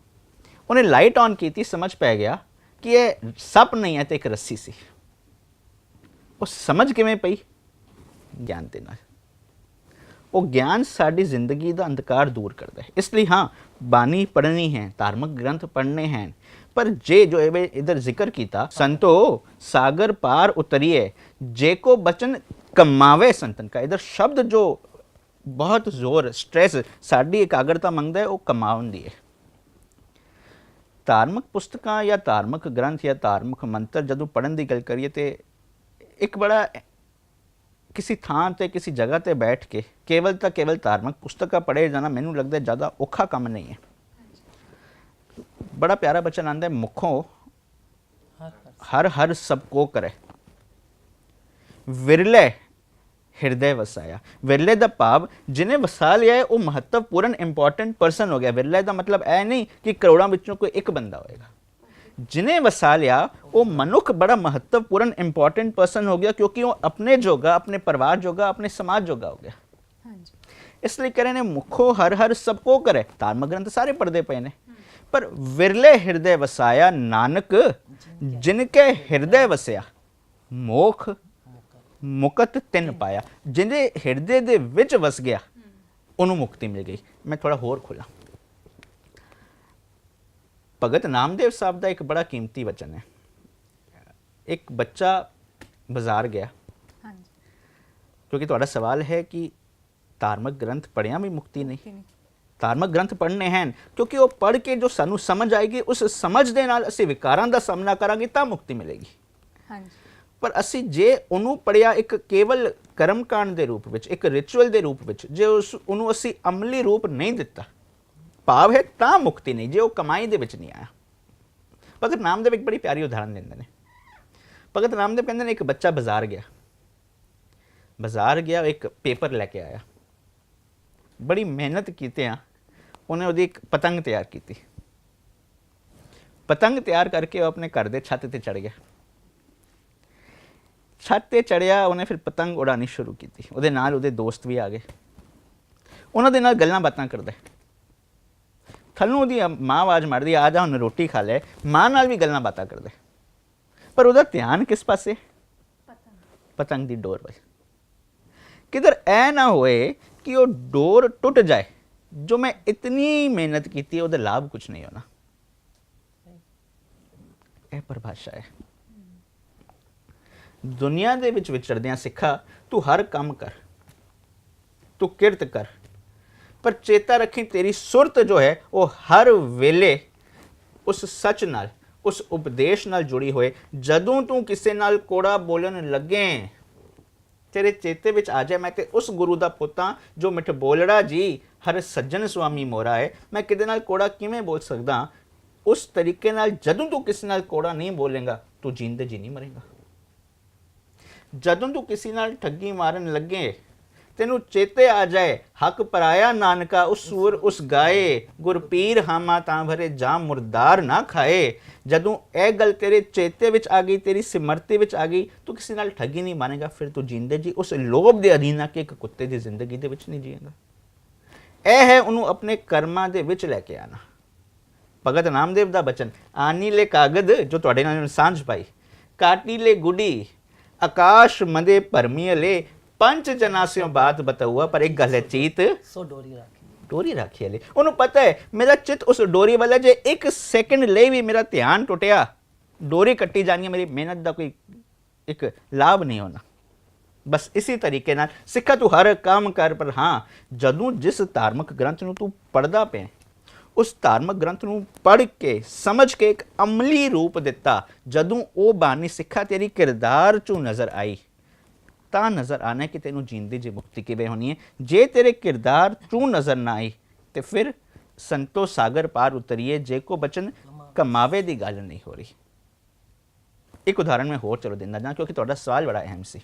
ਉਹਨੇ ਲਾਈਟ ਔਨ ਕੀਤੀ, ਸਮਝ ਪੈ ਗਿਆ ਕਿ ਇਹ ਸੱਪ ਨਹੀਂ ਹੈ ਤੇ ਇੱਕ ਰੱਸੀ ਸੀ। ਉਹ ਸਮਝ ਕਿਵੇਂ ਪਈ? ਗਿਆਨ ਦੇ ਨਾਲ। ਉਹ ਗਿਆਨ ਸਾਡੀ ਜ਼ਿੰਦਗੀ ਦਾ ਅੰਧਕਾਰ ਦੂਰ ਕਰਦਾ ਹੈ। ਇਸ ਲਈ ਹਾਂ, ਬਾਣੀ ਪੜ੍ਹਨੀ ਹੈ, ਧਾਰਮਿਕ ਗ੍ਰੰਥ ਪੜ੍ਹਨੇ ਹਨ, ਪਰ ਜੇ ਜੋ ਇਧਰ ਜ਼ਿਕਰ ਕੀਤਾ, ਸੰਤੋ ਸਾਗਰ ਪਾਰ ਉਤਰੀਏ ਜੇ ਕੋ ਬਚਨ ਕਮਾਵੇ ਸੰਤਨ ਕਾ, ਇਧਰ ਸ਼ਬਦ ਜੋ ਬਹੁਤ ਜ਼ੋਰ ਸਟ੍ਰੈਸ ਸਾਡੀ ਇਕਾਗਰਤਾ ਮੰਗਦਾ ਹੈ, ਉਹ ਕਮਾਉਣ ਦੀ ਹੈ। ਧਾਰਮਿਕ ਪੁਸਤਕਾਂ ਜਾਂ ਧਾਰਮਿਕ ਗ੍ਰੰਥ ਜਾਂ ਧਾਰਮਿਕ ਮੰਤਰ ਜਦੋਂ ਪੜ੍ਹਨ ਦੀ ਗੱਲ ਕਰੀਏ ਤੇ ਇੱਕ ਬੜਾ ਕਿਸੇ ਥਾਂ ਤੇ ਕਿਸੇ ਜਗ੍ਹਾ ਤੇ ਬੈਠ ਕੇ ਕੇਵਲ ਧਾਰਮਿਕ ਪੁਸਤਕਾਂ ਪੜ੍ਹੇ ਜਾਣਾ ਮੈਨੂੰ ਲੱਗਦਾ ਜ਼ਿਆਦਾ ਔਖਾ ਕੰਮ ਨਹੀਂ ਹੈ। ਬੜਾ ਪਿਆਰਾ ਬਚਨ ਆਂਦਾ ਹੈ, ਮੁਖੋਂ ਹਰ ਹਰ ਸਭ ਕੋ ਕਰੇ, ਵਿਰਲੇ ਹਿਰਦੇ ਵਸਾਇਆ। ਵਿਰਲੇ ਦਾ ਭਾਵ ਜਿਹਨੇ ਵਸਾ ਲਿਆ ਹੈ ਉਹ ਮਹੱਤਵਪੂਰਨ ਇੰਪੋਰਟੈਂਟ ਪਰਸਨ ਹੋ ਗਿਆ। ਵਿਰਲੇ ਦਾ ਮਤਲਬ ਇਹ ਨਹੀਂ ਕਿ ਕਰੋੜਾਂ ਵਿੱਚੋਂ ਕੋਈ ਇੱਕ ਬੰਦਾ ਹੋਏਗਾ। ਜਿਹਨੇ ਵਸਾ ਲਿਆ ਉਹ ਮਨੁੱਖ ਬੜਾ ਮਹੱਤਵਪੂਰਨ ਇੰਪੋਰਟੈਂਟ ਪਰਸਨ ਹੋ ਗਿਆ, ਕਿਉਂਕਿ ਉਹ ਆਪਣੇ ਜੋਗਾ, ਆਪਣੇ ਪਰਿਵਾਰ ਜੋਗਾ, ਆਪਣੇ ਸਮਾਜ ਜੋਗਾ ਹੋ ਗਿਆ। ਹਾਂਜੀ, ਇਸ ਲਈ ਕਰੇ ਨੇ ਮੁਖੋ ਹਰ ਹਰ ਸਭ ਕੋ ਕਰੇ। ਧਾਰਮਿਕ ਗ੍ਰੰਥ ਸਾਰੇ ਪੜ੍ਹਦੇ ਪਏ ਨੇ, ਪਰ ਵਿਰਲੇ ਹਿਰਦੇ ਵਸਾਇਆ ਨਾਨਕ ਜਿਨ ਕੇ ਹਿਰਦੇ ਵਸਿਆ ਮੋਖ ਮੁਕਤ ਤਿੰਨ ਪਾਇਆ। ਜਿਹਦੇ ਹਿਰਦੇ ਦੇ ਵਿੱਚ ਵਸ ਗਿਆ ਉਹਨੂੰ ਮੁਕਤੀ ਮਿਲ ਗਈ। ਮੈਂ ਥੋੜਾ ਹੋਰ ਖੋਲਾਂ। ਭਗਤ ਨਾਮਦੇਵ ਸਾਹਿਬ ਦਾ ਇੱਕ ਬੜਾ ਕੀਮਤੀ ਵਚਨ ਹੈ। ਇੱਕ ਬੱਚਾ ਬਾਜ਼ਾਰ ਗਿਆ, ਹਾਂਜੀ, ਕਿਉਂਕਿ ਤੁਹਾਡਾ ਸਵਾਲ ਹੈ ਕਿ ਧਾਰਮਿਕ ਗ੍ਰੰਥ ਪੜ੍ਹਿਆ ਵੀ ਮੁਕਤੀ ਨਹੀਂ। ਧਾਰਮਿਕ ਗ੍ਰੰਥ ਪੜ੍ਹਨੇ ਹਨ ਕਿਉਂਕਿ ਉਹ ਪੜ੍ਹ ਕੇ ਜੋ ਸਾਨੂੰ ਸਮਝ ਆਏਗੀ, ਉਸ ਸਮਝ ਦੇ ਨਾਲ ਅਸੀਂ ਵਿਕਾਰਾਂ ਦਾ ਸਾਹਮਣਾ ਕਰਾਂਗੇ ਤਾਂ ਮੁਕਤੀ ਮਿਲੇਗੀ। ਹਾਂਜੀ, ਪਰ ਅਸੀਂ ਜੇ ਉਹਨੂੰ ਪੜ੍ਹਿਆ ਇੱਕ ਕੇਵਲ ਕਰਮਕਾਂਡ ਦੇ ਰੂਪ ਵਿੱਚ, ਇੱਕ ਰਿਚੁਅਲ ਦੇ ਰੂਪ ਵਿੱਚ, ਜੇ ਉਹਨੂੰ ਅਸੀਂ ਅਮਲੀ ਰੂਪ ਨਹੀਂ ਦਿੱਤਾ, ਭਾਵ ਹੈ ਤਾਂ ਮੁਕਤੀ ਨਹੀਂ, ਜੇ ਉਹ ਕਮਾਈ ਦੇ ਵਿੱਚ ਨਹੀਂ ਆਇਆ। ਭਗਤ ਨਾਮਦੇਵ ਇੱਕ ਬੜੀ ਪਿਆਰੀ ਉਦਾਹਰਨ ਦਿੰਦੇ ਨੇ। ਭਗਤ ਨਾਮਦੇਵ ਕਹਿੰਦੇ ਨੇ ਇੱਕ ਬੱਚਾ ਬਾਜ਼ਾਰ ਗਿਆ, ਇੱਕ ਪੇਪਰ ਲੈ ਕੇ ਆਇਆ, ਬੜੀ ਮਿਹਨਤ ਕੀਤੇ ਉਹਨੇ ਉਹਦੀ ਇੱਕ ਪਤੰਗ ਤਿਆਰ ਕੀਤੀ। ਪਤੰਗ ਤਿਆਰ ਕਰਕੇ ਉਹ ਆਪਣੇ ਘਰ ਦੇ ਛੱਤ ਤੇ ਚੜ੍ਹ ਗਿਆ। ਛੱਤ ਤੇ ਚੜਿਆ, ਉਹਨੇ ਫਿਰ ਪਤੰਗ ਉਡਾਣੀ ਸ਼ੁਰੂ ਕੀਤੀ। ਉਹਦੇ ਨਾਲ ਉਹਦੇ ਦੋਸਤ ਵੀ ਆ ਗਏ, ਉਹਨਾਂ ਦੇ ਨਾਲ ਗੱਲਾਂ ਬਾਤਾਂ ਕਰਦਾ। ਥੱਲੋਂ ਉਹਦੀ ਮਾਂ ਆਵਾਜ਼ ਮਾਰਦੀ, ਆ ਜਾ ਹੁਣ ਰੋਟੀ ਖਾ ਲੈ। ਮਾਂ ਨਾਲ ਵੀ ਗੱਲਾਂ ਬਾਤਾਂ ਕਰਦੇ, ਪਰ ਉਹਦਾ ਧਿਆਨ ਕਿਸ ਪਾਸੇ? ਪਤੰਗ ਦੀ ਡੋਰ ਵੱਲ। ਕਿਧਰ ਐ ਨਾ ਹੋਏ ਕਿ ਉਹ ਡੋਰ ਟੁੱਟ ਜਾਏ ਜੋ ਮੈਂ ਇਤਨੀ ਮਿਹਨਤ ਕੀਤੀ ਉਹਦਾ ਲਾਭ ਕੁਝ ਨਹੀਂ ਹੋਣਾ। ਇਹ ਪਰਿਭਾਸ਼ਾ ਹੈ। ਦੁਨੀਆ ਦੇ ਵਿੱਚ ਵਿਚਰਦਿਆਂ ਸਿੱਖਾ ਤੂੰ ਹਰ ਕੰਮ ਕਰ, ਤੂੰ ਕਿਰਤ ਕਰ, ਪਰ ਚੇਤਾ ਰੱਖੀ ਤੇਰੀ ਸੁਰਤ ਜੋ ਹੈ ਉਹ ਹਰ ਵੇਲੇ ਉਸ ਸੱਚ ਨਾਲ, ਉਸ ਉਪਦੇਸ਼ ਨਾਲ ਜੁੜੀ ਹੋਏ। ਜਦੋਂ ਤੂੰ ਕਿਸੇ ਨਾਲ ਕੋੜਾ ਬੋਲਣ ਲੱਗੇ ਤੇਰੇ ਚੇਤੇ ਵਿੱਚ ਆ ਜਾਏ ਮੈਂ ਤੇ ਉਸ ਗੁਰੂ ਦਾ ਪੁੱਤ ਹਾਂ ਜੋ ਮਿੱਠ ਬੋਲੜਾ ਜੀ ਹਰ ਸੱਜਣ ਸੁਆਮੀ ਮੋਰਾ ਹੈ। ਮੈਂ ਕਿਹਦੇ ਨਾਲ ਕੋੜਾ ਕਿਵੇਂ ਬੋਲ ਸਕਦਾ? ਉਸ ਤਰੀਕੇ ਨਾਲ ਜਦੋਂ ਤੂੰ ਕਿਸੇ ਨਾਲ ਕੋੜਾ ਨਹੀਂ ਬੋਲੇਗਾ ਤੂੰ ਜੀਂਦੇ ਜੀ ਨਹੀਂ ਮਰੇਗਾ। ਜਦੋਂ ਤੂੰ ਕਿਸੇ ਨਾਲ ਠੱਗੀ ਮਾਰਨ ਲੱਗੇ ਤੈਨੂੰ ਚੇਤੇ ਆ ਜਾਏ ਹੱਕ ਪਰਾਇਆ ਨਾਨਕਾ ਉਸ ਸੂਰ ਉਸ ਗਾਏ, ਗੁਰਪੀਰ ਹਾਮਾ ਤਾਂ ਭਰੇ ਜਾਂ ਮੁਰਦਾਰ ਨਾ ਖਾਏ। ਜਦੋਂ ਇਹ ਗੱਲ ਤੇਰੇ ਚੇਤੇ ਵਿੱਚ ਆ ਗਈ, ਤੇਰੀ ਸਿਮਰਤੀ ਵਿੱਚ ਆ ਗਈ, ਤੂੰ ਕਿਸੇ ਨਾਲ ਠੱਗੀ ਨਹੀਂ ਮਾਰੇਗਾ, ਫਿਰ ਤੂੰ ਜਿੰਦੇ ਜੀ ਉਸ ਲੋਭ ਦੇ ਅਧੀਨ ਆ ਕੇ ਇੱਕ ਕੁੱਤੇ ਦੀ ਜ਼ਿੰਦਗੀ ਦੇ ਵਿੱਚ ਨਹੀਂ ਜੀਏਗਾ। ਇਹ ਹੈ ਉਹਨੂੰ ਆਪਣੇ ਕਰਮਾਂ ਦੇ ਵਿੱਚ ਲੈ ਕੇ ਆਣਾ। ਭਗਤ ਨਾਮਦੇਵ ਦਾ ਬਚਨ, ਆਨੀ ਲੈ ਕਾਗਦ ਜੋ ਤੁਹਾਡੇ ਨਾਲ ਸਾਂਝ ਪਾਈ, ਕਾਟੀ ਲੈ ਗੁੱਡੀ ਆਕਾਸ਼ ਮਦੇ ਭਰਮੀਏ ਲੈ, ਪੰਜ ਜਨਾਸਿਓ ਬਾਤ ਬਤਾਊਆ ਪਰ ਇੱਕ ਗੱਲ ਹੈ ਚੀਤ ਸੋ ਡੋਰੀ ਰੱਖੀ, ਡੋਰੀ ਰੱਖੀ ਹਲੇ। ਉਹਨੂੰ ਪਤਾ ਹੈ ਮੇਰਾ ਚਿੱਤ ਉਸ ਡੋਰੀ ਵਾਲਾ, ਜੇ ਇੱਕ ਸੈਕਿੰਡ ਲਈ ਵੀ ਮੇਰਾ ਧਿਆਨ ਟੁੱਟਿਆ ਡੋਰੀ ਕੱਟੀ ਜਾਣੀ ਹੈ, ਮੇਰੀ ਮਿਹਨਤ ਦਾ ਕੋਈ ਇੱਕ ਲਾਭ ਨਹੀਂ ਹੋਣਾ। ਬਸ ਇਸੇ ਤਰੀਕੇ ਨਾਲ ਸਿੱਖਾ ਤੂੰ ਹਰ ਕੰਮ ਕਰ, ਪਰ ਹਾਂ ਜਦੋਂ ਜਿਸ ਧਾਰਮਿਕ ਗ੍ਰੰਥ ਨੂੰ ਤੂੰ ਪੜ੍ਹਦਾ ਪਿਆ ਉਸ ਧਾਰਮਿਕ ਗ੍ਰੰਥ ਨੂੰ ਪੜ੍ਹ ਕੇ ਸਮਝ ਕੇ ਇੱਕ ਅਮਲੀ ਰੂਪ ਦਿੱਤਾ, ਜਦੋਂ ਉਹ ਬਾਣੀ ਸਿੱਖਾ ਤੇਰੀ ਕਿਰਦਾਰ 'ਚੋਂ ਨਜ਼ਰ ਆਈ ਤਾਂ ਨਜ਼ਰ ਆਣਾ ਕਿ ਤੈਨੂੰ ਜੀਂਦੀ ਜੀ ਮੁਕਤੀ ਕਿਵੇਂ ਹੋਣੀ ਹੈ। ਜੇ ਤੇਰੇ ਕਿਰਦਾਰ 'ਚੋਂ ਨਜ਼ਰ ਨਾ ਆਈ ਤੇ ਫਿਰ ਸੰਤੋ ਸਾਗਰ ਪਾਰ ਉਤਰੀਏ, ਜੇ ਕੋ ਬਚਨ ਕਮਾਵੇ ਦੀ ਗੱਲ ਨਹੀਂ ਹੋ ਰਹੀ। ਇੱਕ ਉਦਾਹਰਨ ਮੈਂ ਹੋਰ ਚਲੋ ਦਿੰਦਾ ਜਾਂ ਕਿਉਂਕਿ ਤੁਹਾਡਾ ਸਵਾਲ ਬੜਾ ਅਹਿਮ ਸੀ।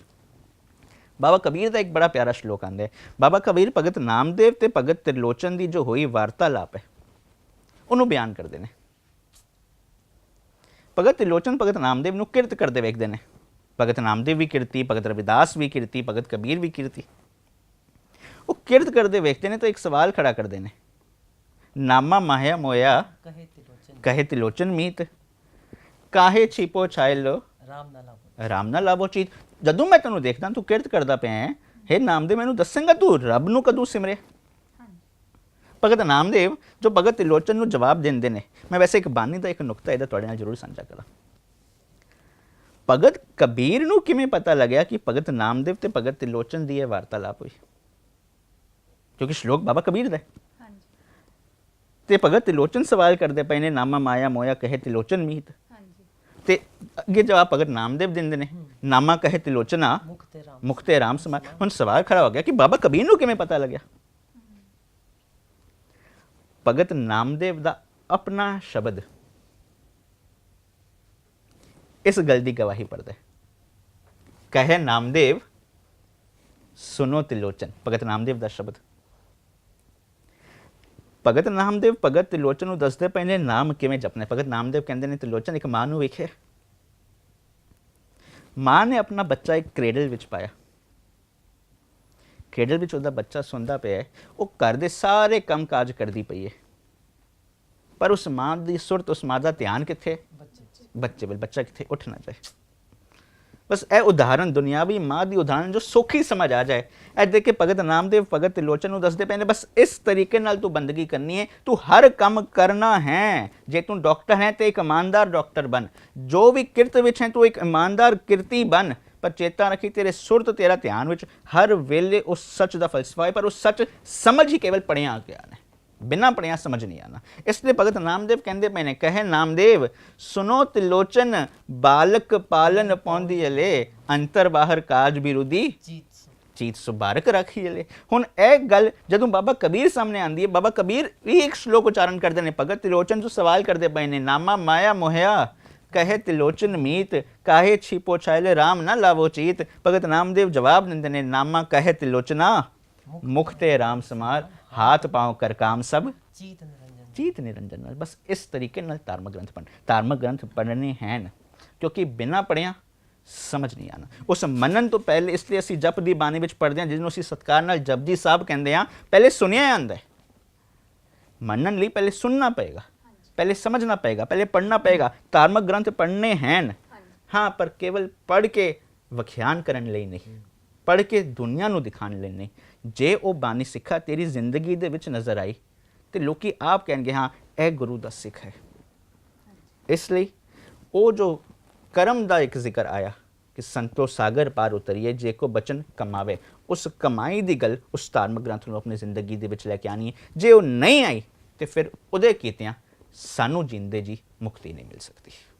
ਬਾਬਾ ਕਬੀਰ ਦਾ ਇੱਕ ਬੜਾ ਪਿਆਰਾ ਸ਼ਲੋਕ ਆਂਦਾ ਹੈ। ਬਾਬਾ ਕਬੀਰ ਭਗਤ ਨਾਮਦੇਵ ਤੇ ਭਗਤ ਤ੍ਰਿਲੋਚਨ ਦੀ ਜੋ ਹੋਈ ਵਾਰਤਾਲਾਪ ਹੈ ਉਹਨੂੰ ਬਿਆਨ ਕਰਦੇ ਨੇ। ਭਗਤ ਤ੍ਰਿਲੋਚਨ ਭਗਤ ਨਾਮਦੇਵ ਨੂੰ ਕਿਰਤ ਕਰਦੇ ਵੇਖਦੇ ਨੇ। ਭਗਤ ਨਾਮਦੇਵ ਵੀ ਕਿਰਤੀ, ਭਗਤ ਰਵਿਦਾਸ ਵੀ ਕਿਰਤੀ, ਭਗਤ ਕਬੀਰ ਵੀ ਕਿਰਤੀ। ਉਹ ਕਿਰਤ ਕਰਦੇ ਵੇਖਦੇ ਨੇ ਤਾਂ ਇੱਕ ਸਵਾਲ ਖੜਾ ਕਰਦੇ ਨੇ, ਨਾਮਾ ਮਾਇਆ ਮੋਇਆ ਕਹੇ ਤ੍ਰਿਲੋਚਨ ਮੀਤ, ਕਾਹੇ ਛਿਪੋ ਛਾਇਲੋ ਰਾਮ ਨਾ ਲਾਭੋ ਚੀਤ। ਜਦੋਂ ਮੈਂ ਤੈਨੂੰ ਦੇਖਦਾ ਤੂੰ ਕਿਰਤ ਕਰਦਾ ਪਿਆ ਹੈ, ਹੇ ਨਾਮਦੇਵ ਮੈਨੂੰ ਦੱਸੇਂਗਾ ਤੂੰ ਰੱਬ ਨੂੰ ਕਦੋਂ ਸਿਮਰੇ? ਭਗਤ ਨਾਮਦੇਵ ਜੋ ਭਗਤ ਤ੍ਰਿਲੋਚਨ ਨੂੰ ਜਵਾਬ ਦਿੰਦੇ ਨੇ, ਮੈਂ ਵੈਸੇ ਇੱਕ ਬਾਣੀ ਦਾ ਇੱਕ ਨੁਕਤਾ ਇਹਦਾ ਤੁਹਾਡੇ ਨਾਲ ਜ਼ਰੂਰ ਸਾਂਝਾ ਕਰਾਂ। ਭਗਤ ਕਬੀਰ ਨੂੰ ਕਿਵੇਂ ਪਤਾ ਲੱਗਿਆ ਕਿ ਭਗਤ ਨਾਮਦੇਵ ਤੇ ਭਗਤ ਤ੍ਰਿਲੋਚਨ ਦੀ ਇਹ ਵਾਰਤਾਲਾਪ ਹੋਈ? ਕਿਉਂਕਿ ਸ਼ਲੋਕ ਬਾਬਾ ਕਬੀਰ ਦਾ ਹੈ ਤੇ ਭਗਤ ਤ੍ਰਿਲੋਚਨ ਸਵਾਲ ਕਰਦੇ ਪਏ ਨੇ, ਨਾਮਾ ਮਾਇਆ ਮੋਇਆ ਕਹੇ ਤ੍ਰਿਲੋਚਨ ਮੀਤ, ਤੇ ਅੱਗੇ ਜਵਾਬ ਭਗਤ ਨਾਮਦੇਵ ਦਿੰਦੇ ਨੇ, ਨਾਮਾ ਕਹੇ ਤ੍ਰਿਲੋਚਨਾ ਮੁਖਤੇ ਰਾਮ ਸਮਾਰ। ਹੁਣ ਸਵਾਲ ਖੜਾ ਹੋ ਗਿਆ ਕਿ ਬਾਬਾ ਕਬੀਰ ਨੂੰ ਕਿਵੇਂ ਪਤਾ ਲੱਗਿਆ? ਭਗਤ ਨਾਮਦੇਵ ਦਾ ਆਪਣਾ ਸ਼ਬਦ ਇਸ ਗੱਲ ਦੀ ਗਵਾਹੀ ਭਰਦਾ ਹੈ। ਕਹੇ ਨਾਮਦੇਵ ਸੁਨੋ ਤ੍ਰਿਲੋਚਨ, ਭਗਤ ਨਾਮਦੇਵ ਦਾ ਸ਼ਬਦ। ਭਗਤ ਨਾਮਦੇਵ ਭਗਤ ਤ੍ਰਿਲੋਚਨ ਨੂੰ ਦੱਸਦੇ ਪਏ ਨੇ ਨਾਮ ਕਿਵੇਂ ਜਪਣਾ। ਭਗਤ ਨਾਮਦੇਵ ਕਹਿੰਦੇ ਨੇ ਤ੍ਰਿਲੋਚਨ ਇੱਕ ਮਾਂ ਨੂੰ ਵੇਖਿਆ, ਮਾਂ ਨੇ ਆਪਣਾ ਬੱਚਾ ਇੱਕ ਕ੍ਰੇਡਲ ਵਿੱਚ ਪਾਇਆ, ਕ੍ਰੇਡਲ ਵਿੱਚ ਉਹਦਾ ਬੱਚਾ ਸੌਂਦਾ ਪਿਆ ਹੈ, ਉਹ ਘਰ ਦੇ ਸਾਰੇ ਕੰਮ ਕਾਜ ਕਰਦੀ ਪਈ ਹੈ, ਪਰ ਉਸ ਮਾਂ ਦੀ ਸੁਰਤ, ਉਸ ਮਾਂ ਦਾ ਧਿਆਨ ਕਿੱਥੇ? ਬੱਚੇ ਵੱਲ। ਬੱਚਾ ਕਿੱਥੇ? ਉੱਠ ਨਾ ਜਾਏ। ਬਸ ਇਹ ਉਦਾਹਰਨ ਦੁਨਿਆਵੀ ਮਾਂ ਦੀ ਉਦਾਹਰਨ ਜੋ ਸੌਖੀ ਸਮਝ ਆ ਜਾਏ, ਇਹ ਦੇਖ ਕੇ ਭਗਤ ਨਾਮਦੇਵ ਭਗਤ ਤ੍ਰਿਲੋਚਨ ਨੂੰ ਦੱਸਦੇ ਪਏ ਨੇ ਬਸ ਇਸ ਤਰੀਕੇ ਨਾਲ ਤੂੰ ਬੰਦਗੀ ਕਰਨੀ ਹੈ, ਤੂੰ ਹਰ ਕੰਮ ਕਰਨਾ ਹੈ। ਜੇ ਤੂੰ ਡਾਕਟਰ ਹੈ ਤੇ ਇੱਕ ਇਮਾਨਦਾਰ ਡਾਕਟਰ ਬਣ, ਜੋ ਵੀ ਕਿਰਤ ਵਿੱਚ ਹੈ ਤੂੰ ਇੱਕ ਇਮਾਨਦਾਰ ਕਿਰਤੀ ਬਣ, ਪਰ ਚੇਤਾ ਰੱਖੀ ਤੇਰੇ ਸੁਰਤ ਤੇਰਾ ਧਿਆਨ ਵਿੱਚ ਹਰ ਵੇਲੇ ਉਸ ਸੱਚ ਦਾ ਫਲਸਫਾ ਹੈ, ਪਰ ਉਹ ਸੱਚ ਸਮਝ ਹੀ ਕੇਵਲ ਪੜ੍ਹਿਆ ਗਿਆ ਨੇ, ਬਿਨਾਂ ਪੜ੍ਹਿਆ ਸਮਝ ਨਹੀਂ ਆਣਾ। ਇਸ ਲਈ ਭਗਤ ਨਾਮਦੇਵ ਕਹਿੰਦੇ ਪਏ ਨੇ, ਕਹੇ ਨਾਮਦੇਵ ਸੁਨੋ ਤ੍ਰਿਲੋਚਨ ਬਾਲਕ ਪਾਲਨ ਪਾਉਂਦੀ ਅਲੇ, ਅੰਤਰ ਬਾਹਰ ਕਾਜ ਬਿਰੁਦੀ ਚੀਤ ਸੁਬਾਰਕ ਰੱਖੀ ਅਲੇ। ਹੁਣ ਇਹ ਗੱਲ ਜਦੋਂ ਬਾਬਾ ਕਬੀਰ ਸਾਹਮਣੇ ਆਂਦੀ ਹੈ, ਬਾਬਾ ਕਬੀਰ ਵੀ ਇੱਕ ਸ਼ਲੋਕ ਉਚਾਰਨ ਕਰਦੇ ਨੇ, ਭਗਤ ਤ੍ਰਿਲੋਚਨ ਤੋਂ ਸਵਾਲ ਕਰਦੇ ਪਏ ਨੇ, ਨਾਮਾ ਮਾਇਆ ਮੋਹਿਆ ਕਹੇ ਤ੍ਰਿਲੋਚਨ ਮੀਤ, ਕਾਹੇ ਛਿਪੋ ਛਾਇਲੇ ਰਾਮ ਨਾ ਲਾਵੋ ਚੀਤ। ਭਗਤ ਨਾਮਦੇਵ ਜਵਾਬ ਦਿੰਦੇ ਨੇ, ਨਾਮਾ ਕਹੇ ਤ੍ਰਿਲੋਚਨਾ ਮੁਖ ਤੇ ਰਾਮ ਸਮਾਰ, ਹਾਥ ਪਾਉ ਕਰ ਕਾਮ ਸਭ ਚੀਤ ਨਿਰੰਜਨ ਨਾਲ। ਬਸ ਇਸ ਤਰੀਕੇ ਨਾਲ ਧਾਰਮਿਕ ਗ੍ਰੰਥ ਪੜ੍ਹਨ, ਧਾਰਮਿਕ ਗ੍ਰੰਥ ਪੜ੍ਹਨੇ ਹਨ, ਕਿਉਂਕਿ ਬਿਨਾਂ ਪੜ੍ਹਿਆ ਸਮਝ ਨਹੀਂ ਆਣਾ। ਉਸ ਮੰਨਣ ਤੋਂ ਪਹਿਲੇ ਇਸ ਲਈ ਅਸੀਂ ਜਪ ਦੀ ਬਾਣੀ ਵਿੱਚ ਪੜ੍ਹਦੇ ਹਾਂ, ਜਿਹਨੂੰ ਅਸੀਂ ਸਤਿਕਾਰ ਨਾਲ ਜਪਜੀ ਸਾਹਿਬ ਕਹਿੰਦੇ ਹਾਂ, ਪਹਿਲੇ ਸੁਣਿਆ ਜਾਂਦਾ ਹੈ। ਮੰਨਣ ਲਈ ਪਹਿਲੇ ਸੁਣਨਾ ਪਏਗਾ, ਪਹਿਲੇ ਸਮਝਣਾ ਪਏਗਾ, ਪਹਿਲੇ ਪੜ੍ਹਨਾ ਪਏਗਾ। ਧਾਰਮਿਕ ਗ੍ਰੰਥ ਪੜ੍ਹਨੇ ਹਨ, ਹਾਂ, ਪਰ ਕੇਵਲ ਪੜ੍ਹ ਕੇ ਵਿਖਿਆਨ ਕਰਨ ਲਈ ਨਹੀਂ। ਪੜ੍ਹ ਕੇ ਦੁਨੀਆ ਨੂੰ ਦਿਖਾਉਣ ਲਈ ਨਹੀਂ। ਜੇ ਉਹ ਬਾਣੀ ਸਿੱਖਾ ਤੇਰੀ ਜ਼ਿੰਦਗੀ ਦੇ ਵਿੱਚ ਨਜ਼ਰ ਆਈ ਤੇ ਲੋਕੀ ਆਪ ਕਹਿਣਗੇ ਹਾਂ ਇਹ ਗੁਰੂ ਦਾ ਸਿੱਖ ਹੈ। ਇਸ ਲਈ ਉਹ ਜੋ ਕਰਮ ਦਾ ਇੱਕ ਜ਼ਿਕਰ ਆਇਆ ਕਿ ਸੰਤੋ ਸਾਗਰ ਪਾਰ ਉਤਰੀਏ ਜੇ ਕੋ ਬਚਨ ਕਮਾਵੇ, ਉਸ ਕਮਾਈ ਦੀ ਗੱਲ ਉਸ ਧਾਰਮਿਕ ਗ੍ਰੰਥ ਨੂੰ ਆਪਣੀ ਜ਼ਿੰਦਗੀ ਦੇ ਵਿੱਚ ਲੈ ਕੇ ਆਉਣੀ ਹੈ। ਜੇ ਉਹ ਨਹੀਂ ਆਈ ਤੇ ਫਿਰ ਉਹਦੇ ਕੀਤਿਆਂ ਸਾਨੂੰ ਜਿੰਦੇ ਜੀ ਮੁਕਤੀ ਨਹੀਂ ਮਿਲ ਸਕਦੀ।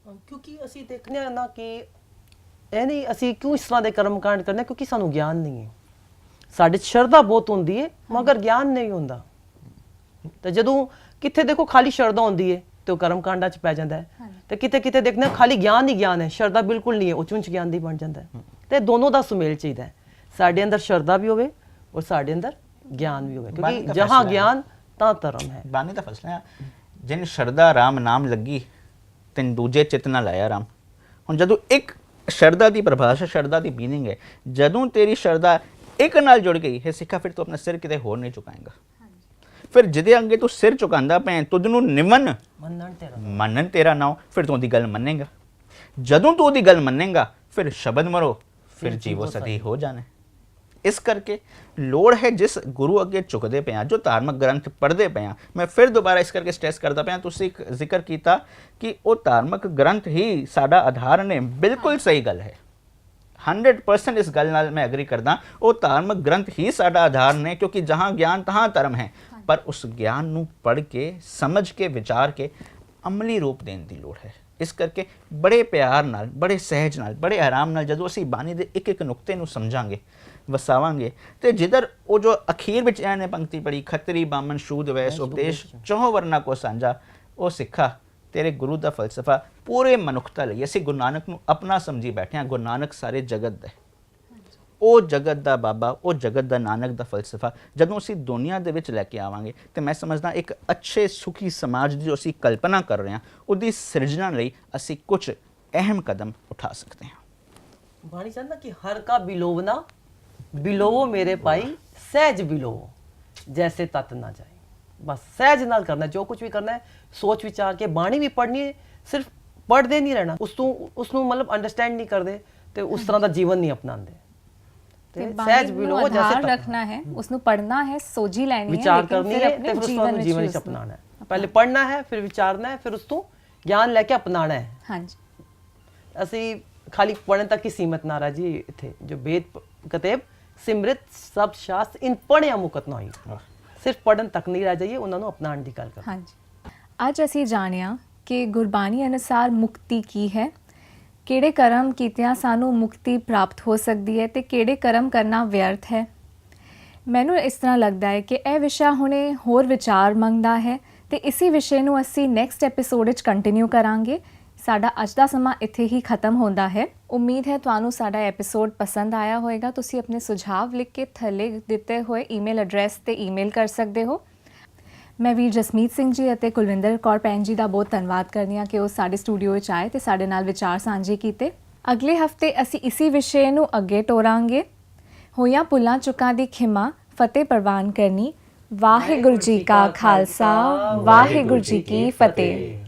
ਕਿਉਂਕਿ ਅਸੀਂ ਦੇਖਦੇ ਹਾਂ ਨਾ ਕਿ ਇਹ ਨਹੀਂ ਅਸੀਂ ਕਿਉਂ ਇਸ ਤਰ੍ਹਾਂ ਦੇ ਕਰਮ ਕਾਂਡ ਕਰਨੇ, ਕਿਉਂਕਿ ਸਾਨੂੰ ਗਿਆਨ ਨਹੀਂ ਹੈ। ਸਾਡੇ 'ਚ ਸ਼ਰਧਾ ਬਹੁਤ ਹੁੰਦੀ ਹੈ ਮਗਰ ਗਿਆਨ ਨਹੀਂ ਹੁੰਦਾ। ਤੇ ਜਦੋਂ ਕਿੱਥੇ ਦੇਖੋ ਖਾਲੀ ਸ਼ਰਧਾ ਹੁੰਦੀ ਹੈ ਤੇ ਉਹ ਕਰਮ ਕਾਂਡਾਂ 'ਚ ਪੈ ਜਾਂਦਾ ਹੈ, ਤੇ ਕਿਤੇ ਕਿਤੇ ਦੇਖਦੇ ਖਾਲੀ ਗਿਆਨ ਹੀ ਗਿਆਨ ਹੈ, ਸ਼ਰਧਾ ਬਿਲਕੁਲ ਨਹੀਂ ਹੈ, ਉੱਚ ਉੱਚ ਗਿਆਨ ਦੀ ਬਣ ਜਾਂਦਾ ਹੈ। ਤੇ ਦੋਨੋਂ ਦਾ ਸੁਮੇਲ ਚਾਹੀਦਾ ਹੈ, ਸਾਡੇ ਅੰਦਰ ਸ਼ਰਧਾ ਵੀ ਹੋਵੇ ਔਰ ਸਾਡੇ ਅੰਦਰ ਗਿਆਨ ਵੀ ਹੋਵੇ, ਕਿਉਂਕਿ ਜਹਾਂ ਗਿਆਨ ਤਾਂ ਧਰਮ ਹੈ। ਬਾਣੀ ਦਾ ਫੈਸਲਾ ਹੈ, ਜਿਨ ਸ਼ਰਧਾ ਰਾਮ ਨਾਮ ਲੱਗੀ ਤਿਨ ਦੂਜੇ ਚਿਤ ਨਾ ਲਾਇਆ ਰਾਮ। ਹੁਣ ਜਦੋਂ ਇੱਕ ਸ਼ਰਧਾ ਦੀ ਪਰਿਭਾਸ਼ਾ, ਸ਼ਰਧਾ ਦੀ ਮੀਨਿੰਗ ਹੈ, ਜਦੋਂ ਤੇਰੀ ਸ਼ਰਧਾ ਇੱਕ ਨਾਲ ਜੁੜ ਗਈ ਹੈ ਸਿੱਖਾ, ਫਿਰ ਤੂੰ ਆਪਣਾ ਸਿਰ ਕਿਤੇ ਹੋਰ ਨਹੀਂ ਝੁਕਾਏਂਗਾ। ਫਿਰ ਜਿਹਦੇ ਅੱਗੇ ਤੂੰ ਸਿਰ ਝੁਕਾਉਂਦਾ ਪਿਆ ਤੁਧ ਨੂੰ ਨਿਮਨ ਮੰਨਣ ਤੇਰਾ ਨਾਮ, ਫਿਰ ਤੂੰ ਉਹਦੀ ਗੱਲ ਮੰਨੇਗਾ। ਜਦੋਂ ਤੂੰ ਉਹਦੀ ਗੱਲ ਮੰਨੇਗਾ ਫਿਰ ਸ਼ਬਦ ਮਰੋ, ਫਿਰ ਜੀਵੋ ਸਦੀ ਹੋ ਜਾਣਾ। ਇਸ ਕਰਕੇ ਲੋੜ ਹੈ ਜਿਸ ਗੁਰੂ ਅੱਗੇ ਝੁਕਦੇ ਪਿਆ, ਜੋ ਧਾਰਮਿਕ ਗ੍ਰੰਥ ਪੜ੍ਹਦੇ ਪਿਆ। ਮੈਂ ਫਿਰ ਦੁਬਾਰਾ ਇਸ ਕਰਕੇ ਸਟ੍ਰੈਸ ਕਰਦਾ ਪਿਆ, ਤੁਸੀਂ ਇੱਕ ਜ਼ਿਕਰ ਕੀਤਾ ਕਿ ਉਹ ਧਾਰਮਿਕ ਗ੍ਰੰਥ ਹੀ ਸਾਡਾ ਆਧਾਰ ਨੇ, ਬਿਲਕੁਲ ਸਹੀ ਗੱਲ ਹੈ। 100% ਇਸ ਗੱਲ ਨਾਲ ਮੈਂ ਐਗਰੀ ਕਰਦਾ, ਉਹ ਧਾਰਮਿਕ ਗ੍ਰੰਥ ਹੀ ਸਾਡਾ ਆਧਾਰ ਨੇ, ਕਿਉਂਕਿ ਜਹਾਂ ਗਿਆਨ ਤਹਾਂ ਧਰਮ ਹੈ। ਪਰ ਉਸ ਗਿਆਨ ਨੂੰ ਪੜ੍ਹ ਕੇ, ਸਮਝ ਕੇ, ਵਿਚਾਰ ਕੇ ਅਮਲੀ ਰੂਪ ਦੇਣ ਦੀ ਲੋੜ ਹੈ। ਇਸ ਕਰਕੇ ਬੜੇ ਪਿਆਰ ਨਾਲ, ਬੜੇ ਸਹਿਜ ਨਾਲ, ਬੜੇ ਆਰਾਮ ਨਾਲ ਜਦੋਂ ਅਸੀਂ ਬਾਣੀ ਦੇ ਇੱਕ ਇੱਕ ਨੁਕਤੇ ਨੂੰ ਸਮਝਾਂਗੇ, ਵਸਾਵਾਂਗੇ, ਤੇ ਜਿੱਧਰ ਉਹ ਜੋ ਅਖੀਰ ਵਿੱਚ ਇਹਨੇ ਪੰਕਤੀ ਪੜੀ, ਖੱਤਰੀ ਬਾਮਨ ਸ਼ੂਦ ਵੈਸ ਉਪਦੇਸ਼ ਚੌਹਾਂ ਵਰਨਾ ਕੋ ਸਾਂਝਾ, ਉਹ ਸਿੱਖਾ ਤੇਰੇ ਗੁਰੂ ਦਾ ਫਲਸਫਾ ਪੂਰੇ ਮਨੁੱਖਤਾ ਲਈ। ਅਸੀਂ ਗੁਰੂ ਨਾਨਕ ਨੂੰ ਆਪਣਾ ਸਮਝੀ ਬੈਠੇ ਹਾਂ। ਗੁਰੂ ਨਾਨਕ ਸਾਰੇ ਜਗਤ ਦਾ, ਉਹ ਜਗਤ ਦਾ ਬਾਬਾ, ਉਹ ਜਗਤ ਦਾ ਨਾਨਕ ਦਾ ਫਲਸਫਾ ਜਦੋਂ ਅਸੀਂ ਦੁਨੀਆ ਦੇ ਵਿੱਚ ਲੈ ਕੇ ਆਵਾਂਗੇ ਤੇ ਮੈਂ ਸਮਝਦਾ ਇੱਕ ਅੱਛੇ ਸੁਖੀ ਸਮਾਜ ਦੀ ਜੋ ਅਸੀਂ ਕਲਪਨਾ ਕਰ ਰਹੇ ਹਾਂ, ਉਹਦੀ ਸਿਰਜਣਾ ਲਈ ਅਸੀਂ ਕੁਝ ਅਹਿਮ ਕਦਮ ਉਠਾ ਸਕਦੇ ਹਾਂ। ਬਾਣੀ ਕਹਿੰਦਾ ਕਿ ਹਰ ਕਾ ਬਿਲੋਵਨਾ ਬਿਲੋਵੋ ਮੇਰੇ ਭਾਈ ਸਹਿਜ ਬਿਲੋਵੋ ਜੈਸੇ ਤਤ ਨਾ ਜਾਏ। ਬਸ ਸਹਿਜ ਨਾਲ ਕਰਨਾ, ਜੋ ਕੁਝ ਵੀ ਕਰਨਾ ਹੈ ਸੋਚ ਵਿਚਾਰ ਕੇ। ਬਾਣੀ ਵੀ ਪੜ੍ਹਨੀ ਹੈ, ਸਿਰਫ ਪੜ੍ਹਦੇ ਨਹੀਂ ਰਹਿਣਾ, ਉਸ ਨੂੰ ਮਤਲਬ ਅੰਡਰਸਟੈਂਡ ਨਹੀਂ ਕਰਦੇ ਤੇ ਉਸ ਤਰ੍ਹਾਂ ਦਾ ਜੀਵਨ ਨਹੀਂ ਅਪਣਾਉਂਦੇ। ਤੇ ਸਹਿਜ ਬਿਲੋਵੋ ਜੈਸੇ ਤਤ ਰੱਖਣਾ ਹੈ, ਉਸ ਨੂੰ ਪੜ੍ਹਨਾ ਹੈ, ਸੋਝੀ ਲੈਣੀ ਹੈ, ਵਿਚਾਰ ਕਰਨੀ ਹੈ ਤੇ ਫਿਰ ਉਸ ਨੂੰ ਜੀਵਨ ਵਿੱਚ ਅਪਣਾਉਣਾ ਹੈ। ਪਹਿਲੇ ਪੜ੍ਹਨਾ ਹੈ, ਫਿਰ ਵਿਚਾਰਨਾ ਹੈ, ਫਿਰ ਉਸ ਤੋਂ ਗਿਆਨ ਲੈ ਕੇ ਅਪਣਾਉਣਾ ਹੈ। ਹਾਂਜੀ, ਅਸੀਂ ਖਾਲੀ ਪੜ੍ਹਨ ਤੱਕ ਹੀ ਸੀਮਤ ਨਾ ਰਹਿ ਜੀ। ਇੱਥੇ ਜੋ ਵੇਦ ਕਤੇਬ ਸਿਮਰਿਤ ਸਭ ਸ਼ਾਸਤਰ ਇਨ ਪੜ੍ਹਿਆ ਮੁਕਤ ਨਾ ਹੋਈ, ਸਿਰਫ ਪੜ੍ਹਨ ਤੱਕ ਨਹੀਂ ਰਹਿ ਜਾਈਏ, ਉਹਨਾਂ ਨੂੰ ਅਪਣਾਉਣ ਦੀ ਗੱਲ ਕਰੋ। ਹਾਂਜੀ, ਅੱਜ ਅਸੀਂ ਜਾਣਿਆ ਕਿ ਗੁਰਬਾਣੀ ਅਨੁਸਾਰ ਮੁਕਤੀ ਕੀ ਹੈ, ਕਿਹੜੇ ਕਰਮ ਕੀਤਿਆਂ ਸਾਨੂੰ ਮੁਕਤੀ ਪ੍ਰਾਪਤ ਹੋ ਸਕਦੀ ਹੈ ਤੇ ਕਿਹੜੇ ਕਰਮ ਕਰਨਾ ਵਿਅਰਥ ਹੈ। ਮੈਨੂੰ ਇਸ ਤਰ੍ਹਾਂ ਲੱਗਦਾ ਹੈ ਕਿ ਇਹ ਵਿਸ਼ਾ ਹੁਣੇ ਹੋਰ ਵਿਚਾਰ ਮੰਗਦਾ ਹੈ ਤੇ ਇਸੇ ਵਿਸ਼ੇ ਨੂੰ ਅਸੀਂ ਨੈਕਸਟ ਐਪੀਸੋਡ ਵਿੱਚ ਕੰਟੀਨਿਊ ਕਰਾਂਗੇ। ਸਾਡਾ ਅੱਜ ਦਾ ਸਮਾਂ ਇੱਥੇ ਹੀ ਖਤਮ ਹੁੰਦਾ ਹੈ। ਉਮੀਦ ਹੈ ਤੁਹਾਨੂੰ ਸਾਡਾ ਐਪੀਸੋਡ ਪਸੰਦ ਆਇਆ ਹੋਵੇਗਾ। ਤੁਸੀਂ ਆਪਣੇ ਸੁਝਾਅ ਲਿਖ ਕੇ ਥੱਲੇ ਦਿੱਤੇ ਹੋਏ ਈਮੇਲ ਐਡਰੈਸ ਤੇ ਈਮੇਲ ਕਰ ਸਕਦੇ ਹੋ। ਮੈਂ ਵੀਰ ਜਸਮੀਤ ਸਿੰਘ ਜੀ ਅਤੇ ਕੁਲਵਿੰਦਰ ਕੌਰ ਭੈਣ ਜੀ ਦਾ ਬਹੁਤ ਧੰਨਵਾਦ ਕਰਦੀ ਹਾਂ ਕਿ ਉਹ ਸਾਡੇ ਸਟੂਡੀਓ ਵਿੱਚ ਆਏ ਤੇ ਸਾਡੇ ਨਾਲ ਵਿਚਾਰ ਸਾਂਝੇ ਕੀਤੇ। ਅਗਲੇ ਹਫਤੇ ਅਸੀਂ ਇਸੇ ਵਿਸ਼ੇ ਨੂੰ ਅੱਗੇ ਤੋਰਾਂਗੇ। ਹੋਈਆਂ ਭੁੱਲਾਂ ਚੁੱਕਾਂ ਦੀ ਖਿਮਾ, ਫਤਿਹ ਪ੍ਰਵਾਨ ਕਰਨੀ। ਵਾਹਿਗੁਰੂ ਜੀ ਕਾ ਖਾਲਸਾ, ਵਾਹਿਗੁਰੂ ਜੀ ਕੀ ਫਤਿਹ।